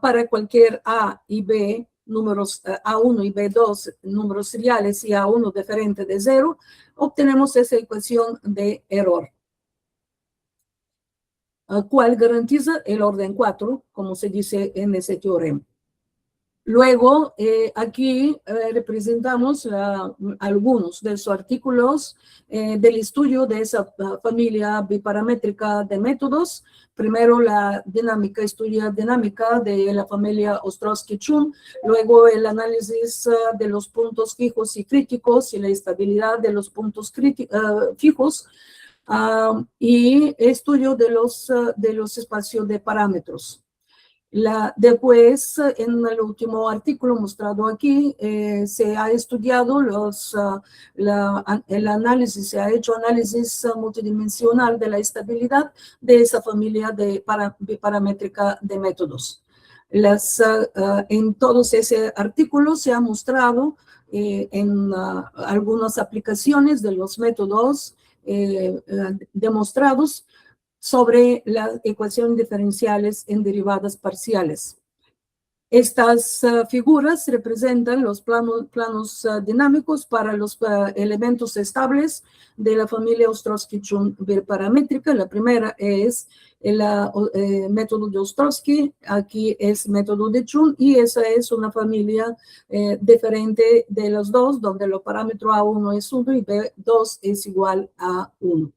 para cualquier A y B, números A1 y B2, números seriales y A1 diferente de 0, obtenemos esa ecuación de error, cual garantiza el orden 4, como se dice en ese teorema. Luego, aquí representamos algunos de sus artículos del estudio de esa familia biparamétrica de métodos. Primero, la dinámica, estudia dinámica de la familia Ostrowski-Chun. Luego, el análisis de los puntos fijos y críticos y la estabilidad de los puntos fijos. Y estudio de los espacios de parámetros. Después, en el último artículo mostrado aquí, se ha estudiado el análisis, se ha hecho análisis multidimensional de la estabilidad de esa familia biparamétrica de métodos. En todos ese artículo se ha mostrado en algunas aplicaciones de los métodos demostrados sobre las ecuaciones diferenciales en derivadas parciales. Estas figuras representan los planos dinámicos para los elementos estables de la familia Ostrowski-Chun biparamétrica. La primera es el método de Ostrowski, aquí es método de Chun, y esa es una familia diferente de los dos, donde el parámetro A1 es 1 y B2 es igual a 1.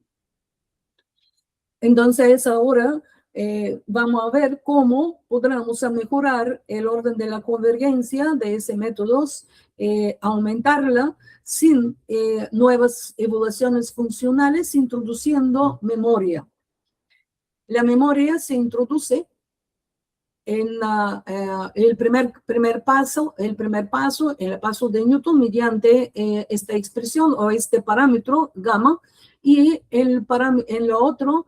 Entonces, ahora vamos a ver cómo podremos mejorar el orden de la convergencia de ese método, aumentarla sin nuevas evaluaciones funcionales, introduciendo memoria. La memoria se introduce en el primer paso, el paso de Newton mediante esta expresión o este parámetro gamma, y en lo otro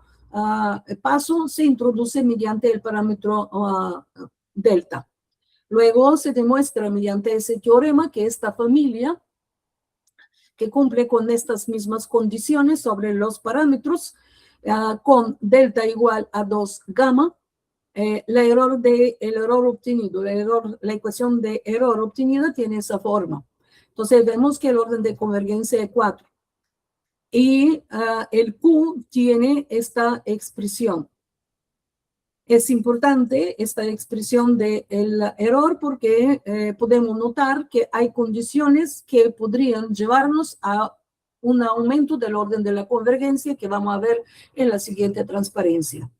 paso se introduce mediante el parámetro delta. Luego se demuestra mediante ese teorema que esta familia, que cumple con estas mismas condiciones sobre los parámetros, con delta igual a 2 gamma, la ecuación de error obtenida tiene esa forma. Entonces vemos que el orden de convergencia es 4. Y el Q tiene esta expresión. Es importante esta expresión del error porque podemos notar que hay condiciones que podrían llevarnos a un aumento del orden de la convergencia que vamos a ver en la siguiente transparencia.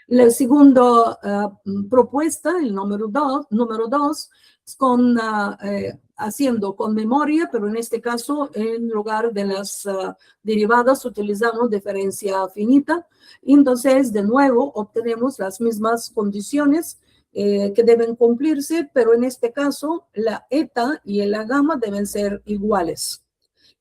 La segunda propuesta, el número 2, es haciendo con memoria, pero en este caso, en lugar de las derivadas, utilizamos diferencia finita. Entonces, de nuevo, obtenemos las mismas condiciones que deben cumplirse, pero en este caso, la eta y la gamma deben ser iguales.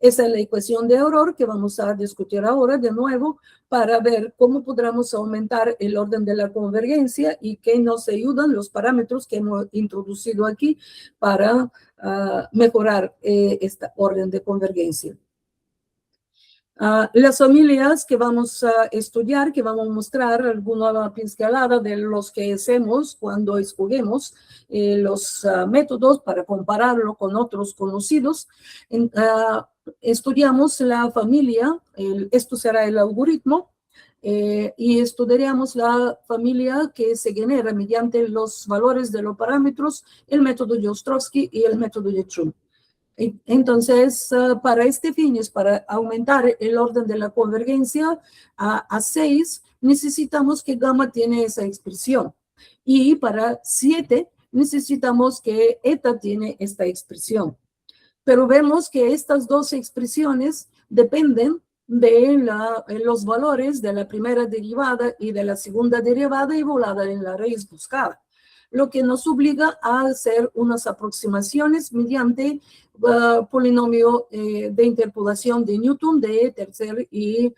Esa es la ecuación de error que vamos a discutir ahora de nuevo para ver cómo podremos aumentar el orden de la convergencia y que nos ayudan los parámetros que hemos introducido aquí para mejorar este orden de convergencia. Las familias que vamos a estudiar, que vamos a mostrar alguna pincelada de los que hacemos cuando escogemos los métodos para compararlo con otros conocidos. Estudiamos la familia, esto será el algoritmo, y estudiaremos la familia que se genera mediante los valores de los parámetros, el método de Ostrowski y el método de Chun. Entonces, para este fin, para aumentar el orden de la convergencia a 6, necesitamos que gamma tiene esa expresión. Y para 7, necesitamos que eta tiene esta expresión. Pero vemos que estas dos expresiones dependen de los valores de la primera derivada y de la segunda derivada evaluada en la raíz buscada, lo que nos obliga a hacer unas aproximaciones mediante polinomio de interpolación de Newton de tercer y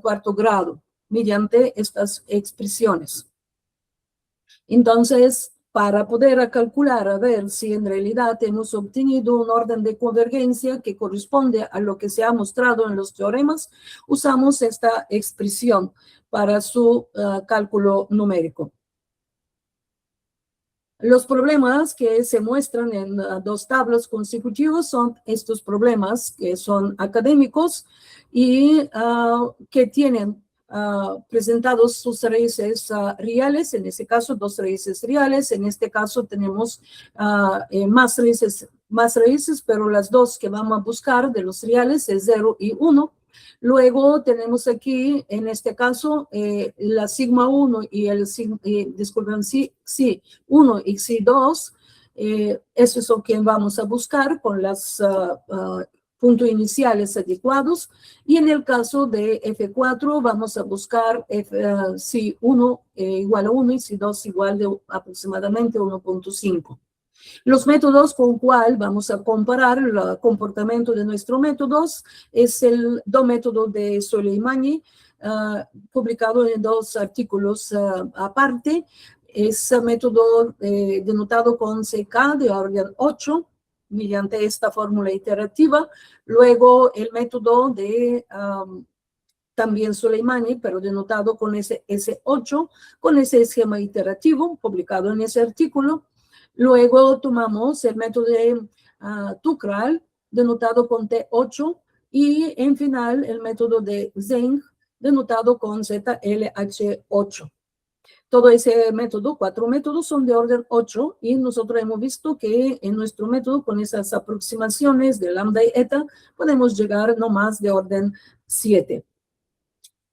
cuarto grado, mediante estas expresiones. Entonces, para poder calcular, a ver si en realidad hemos obtenido un orden de convergencia que corresponde a lo que se ha mostrado en los teoremas, usamos esta expresión para su cálculo numérico. Los problemas que se muestran en dos tablas consecutivas son estos problemas que son académicos y que tienen presentados sus raíces reales, en este caso 2 raíces reales, en este caso tenemos más raíces, pero las 2 que vamos a buscar de los reales es 0 y 1. Luego tenemos aquí, en este caso, la sigma 1 y disculpen, sí, 1 y sí 2, eso es lo que vamos a buscar con los puntos iniciales adecuados. Y en el caso de F4 vamos a buscar si 1 igual a 1 y si 2 igual de aproximadamente 1.5. Los métodos con cual vamos a comparar el comportamiento de nuestros métodos es el método de Soleimani, publicado en 2 artículos aparte. Es método denotado con CK de orden 8, mediante esta fórmula iterativa. Luego el método de también Soleimani, pero denotado con ese S8, con ese esquema iterativo publicado en ese artículo. Luego tomamos el método de Tukral, denotado con T8, y en final el método de Zeng, denotado con ZLH8. Todo ese método, 4 métodos, son de orden 8 y nosotros hemos visto que en nuestro método, con esas aproximaciones de lambda y eta, podemos llegar no más de orden 7.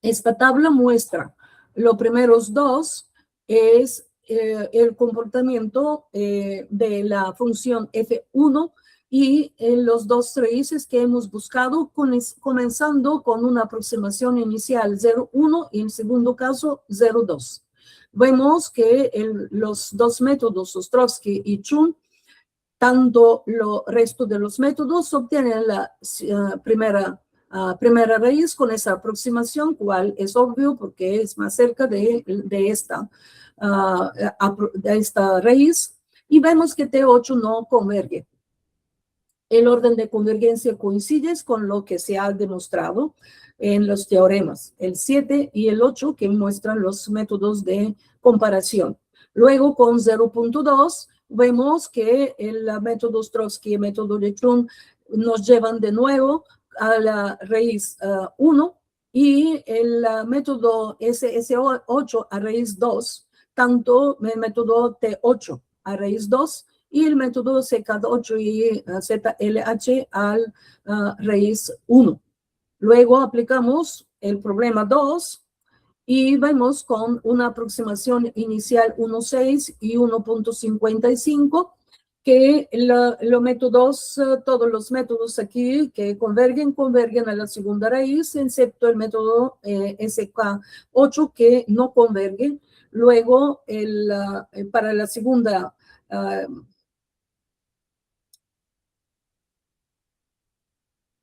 Esta tabla muestra los primeros 2 es el comportamiento de la función F1 y los 2 raíces que hemos buscado, comenzando con una aproximación inicial 0,1 y en segundo caso 0,2. Vemos que los 2 métodos, Ostrovsky y Chun, tanto el resto de los métodos obtienen la primera raíz con esa aproximación, cual es obvio porque es más cerca de esta raíz, y vemos que T8 no converge. El orden de convergencia coincide con lo que se ha demostrado en los teoremas, el 7 y el 8, que muestran los métodos de comparación. Luego, con 0.2, vemos que el método Ostrovsky y el método de Chun nos llevan de nuevo a la raíz 1 y el método SS8 a raíz 2, tanto el método T8 a raíz 2 y el método CK8 y ZLH al raíz 1. Luego aplicamos el problema 2 y vemos con una aproximación inicial 1.6 y 1.55 que los métodos, todos los métodos aquí que convergen a la segunda raíz, excepto el método SK8 que no converge. Luego, para la segunda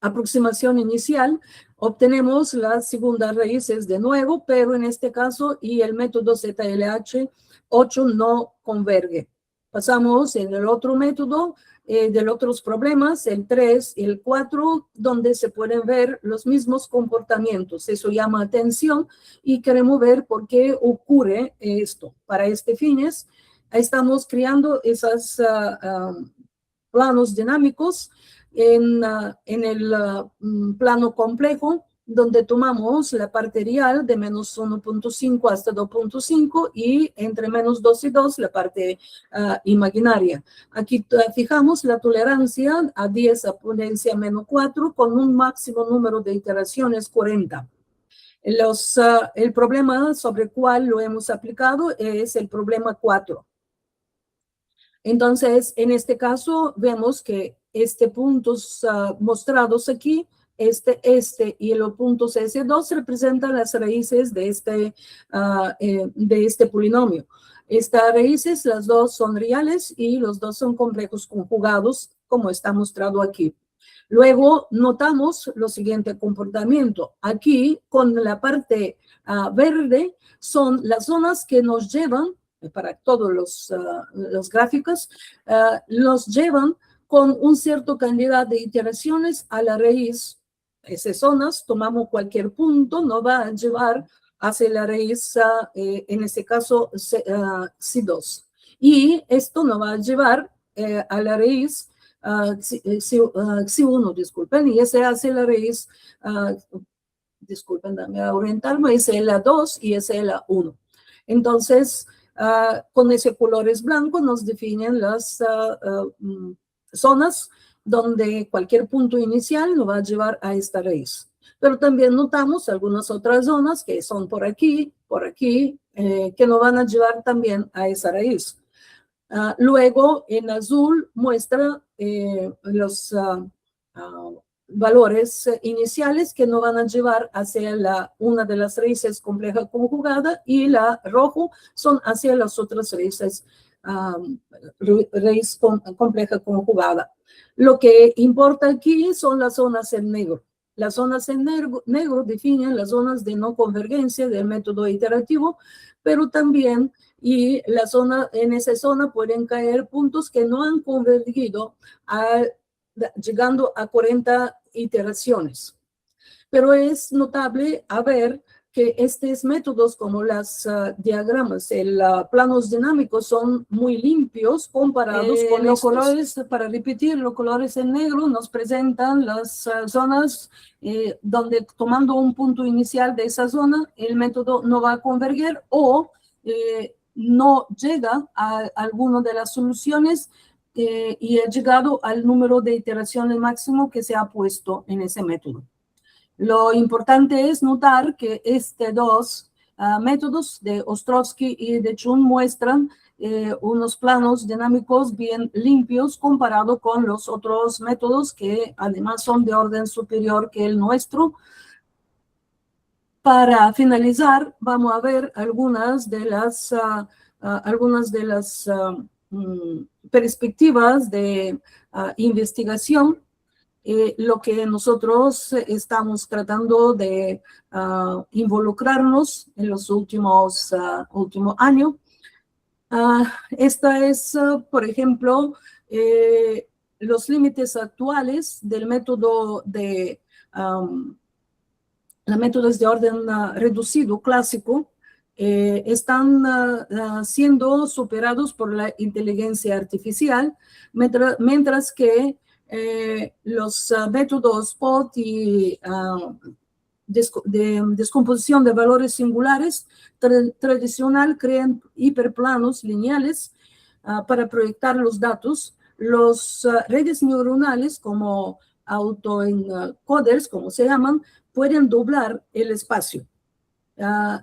aproximación inicial, obtenemos las segundas raíces de nuevo, pero en este caso y el método ZLH8 no converge. Pasamos en el otro método de los otros problemas, el 3 y el 4, donde se pueden ver los mismos comportamientos. Eso llama atención y queremos ver por qué ocurre esto. Para este fines, estamos creando esos planos dinámicos en el plano complejo, donde tomamos la parte real de menos 1.5 hasta 2.5 y entre menos 2 y 2 la parte imaginaria. Aquí fijamos la tolerancia a 10 a potencia menos 4 con un máximo número de iteraciones 40. El problema sobre el cual lo hemos aplicado es el problema 4. Entonces, en este caso, vemos que puntos mostrados aquí, y los puntos S2 representan las raíces de este polinomio. Estas raíces, las dos son reales y los dos son complejos conjugados, como está mostrado aquí. Luego, notamos lo siguiente comportamiento. Aquí, con la parte verde, son las zonas que nos llevan, para todos los gráficos, los llevan con un cierto cantidad de iteraciones a la raíz. Esas zonas, tomamos cualquier punto, no va a llevar hacia la raíz, en este caso, C2. Y esto no va a llevar a la raíz C1, disculpen, y ese hace la raíz disculpen, dame a orientarme, SLA2 y SLA1. Entonces, con ese colores blancos nos definen las zonas donde cualquier punto inicial nos va a llevar a esta raíz. Pero también notamos algunas otras zonas que son por aquí, que nos van a llevar también a esa raíz. Luego, en azul muestra los valores iniciales que nos van a llevar hacia una de las raíces compleja conjugada, y la rojo son hacia las otras raíces raíz compleja conjugada. Lo que importa aquí son las zonas en negro. Las zonas en negro definen las zonas de no convergencia del método iterativo, pero también en esa zona pueden caer puntos que no han convergido llegando a 40 iteraciones. Pero es notable ver que estos métodos como los diagramas, planos dinámicos, son muy limpios comparados con los colores. Para repetir, los colores en negro nos presentan las zonas donde, tomando un punto inicial de esa zona, el método no va a converger o no llega a alguna de las soluciones y ha llegado al número de iteraciones máximo que se ha puesto en ese método. Lo importante es notar que estos dos métodos de Ostrowski y de Chun muestran unos planos dinámicos bien limpios comparado con los otros métodos que además son de orden superior que el nuestro. Para finalizar, vamos a ver algunas de las perspectivas de investigación. Lo que nosotros estamos tratando de involucrarnos en los últimos años. Esta es, por ejemplo, los límites actuales del método los métodos de orden reducido clásico están siendo superados por la inteligencia artificial, mientras que los métodos POT y de descomposición de valores singulares tradicional crean hiperplanos lineales para proyectar los datos. Los redes neuronales como autoencoders, como se llaman, pueden doblar el espacio,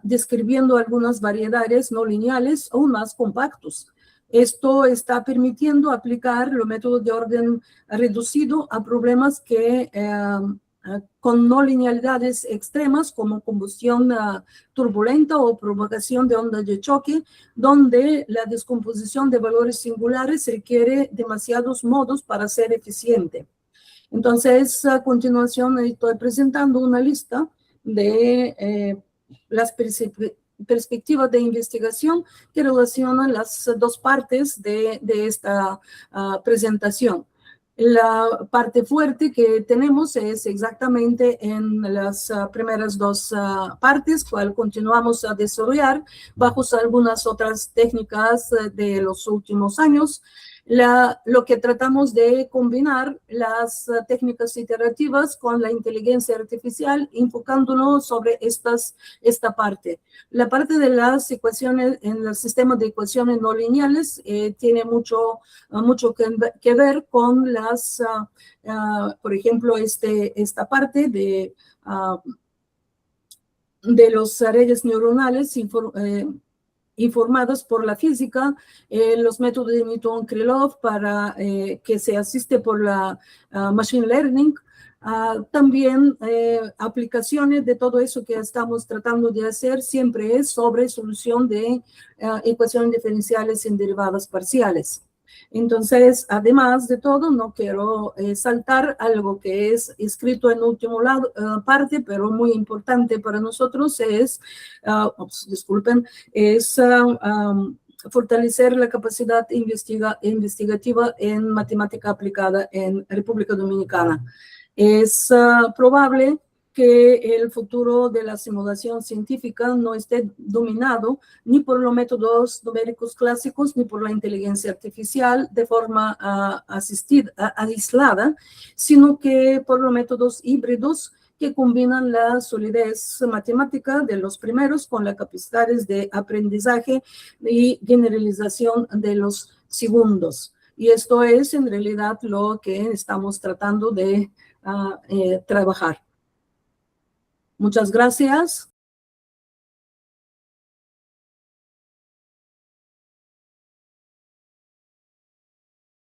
describiendo algunas variedades no lineales aún más compactos. Esto está permitiendo aplicar los métodos de orden reducido a problemas con no linealidades extremas, como combustión turbulenta o provocación de ondas de choque, donde la descomposición de valores singulares requiere demasiados modos para ser eficiente. Entonces, a continuación, estoy presentando una lista de las perspectivas de investigación que relacionan las dos partes de esta presentación. La parte fuerte que tenemos es exactamente en las primeras dos partes, cual continuamos a desarrollar bajo algunas otras técnicas de los últimos años. Lo que tratamos de combinar las técnicas iterativas con la inteligencia artificial, enfocándonos sobre esta parte. La parte de las ecuaciones en el sistema de ecuaciones no lineales tiene mucho que ver con por ejemplo, esta parte de los redes neuronales informadas por la física, los métodos de Newton-Krylov para que se asiste por la machine learning, también aplicaciones de todo eso que estamos tratando de hacer siempre es sobre solución de ecuaciones diferenciales en derivadas parciales. Entonces, además de todo, no quiero saltar algo que es escrito en último parte, pero muy importante para nosotros es, fortalecer la capacidad investigativa en matemática aplicada en República Dominicana. Es probable que el futuro de la simulación científica no esté dominado ni por los métodos numéricos clásicos ni por la inteligencia artificial de forma aislada, sino que por los métodos híbridos que combinan la solidez matemática de los primeros con las capacidades de aprendizaje y generalización de los segundos. Y esto es en realidad lo que estamos tratando de trabajar. Muchas gracias.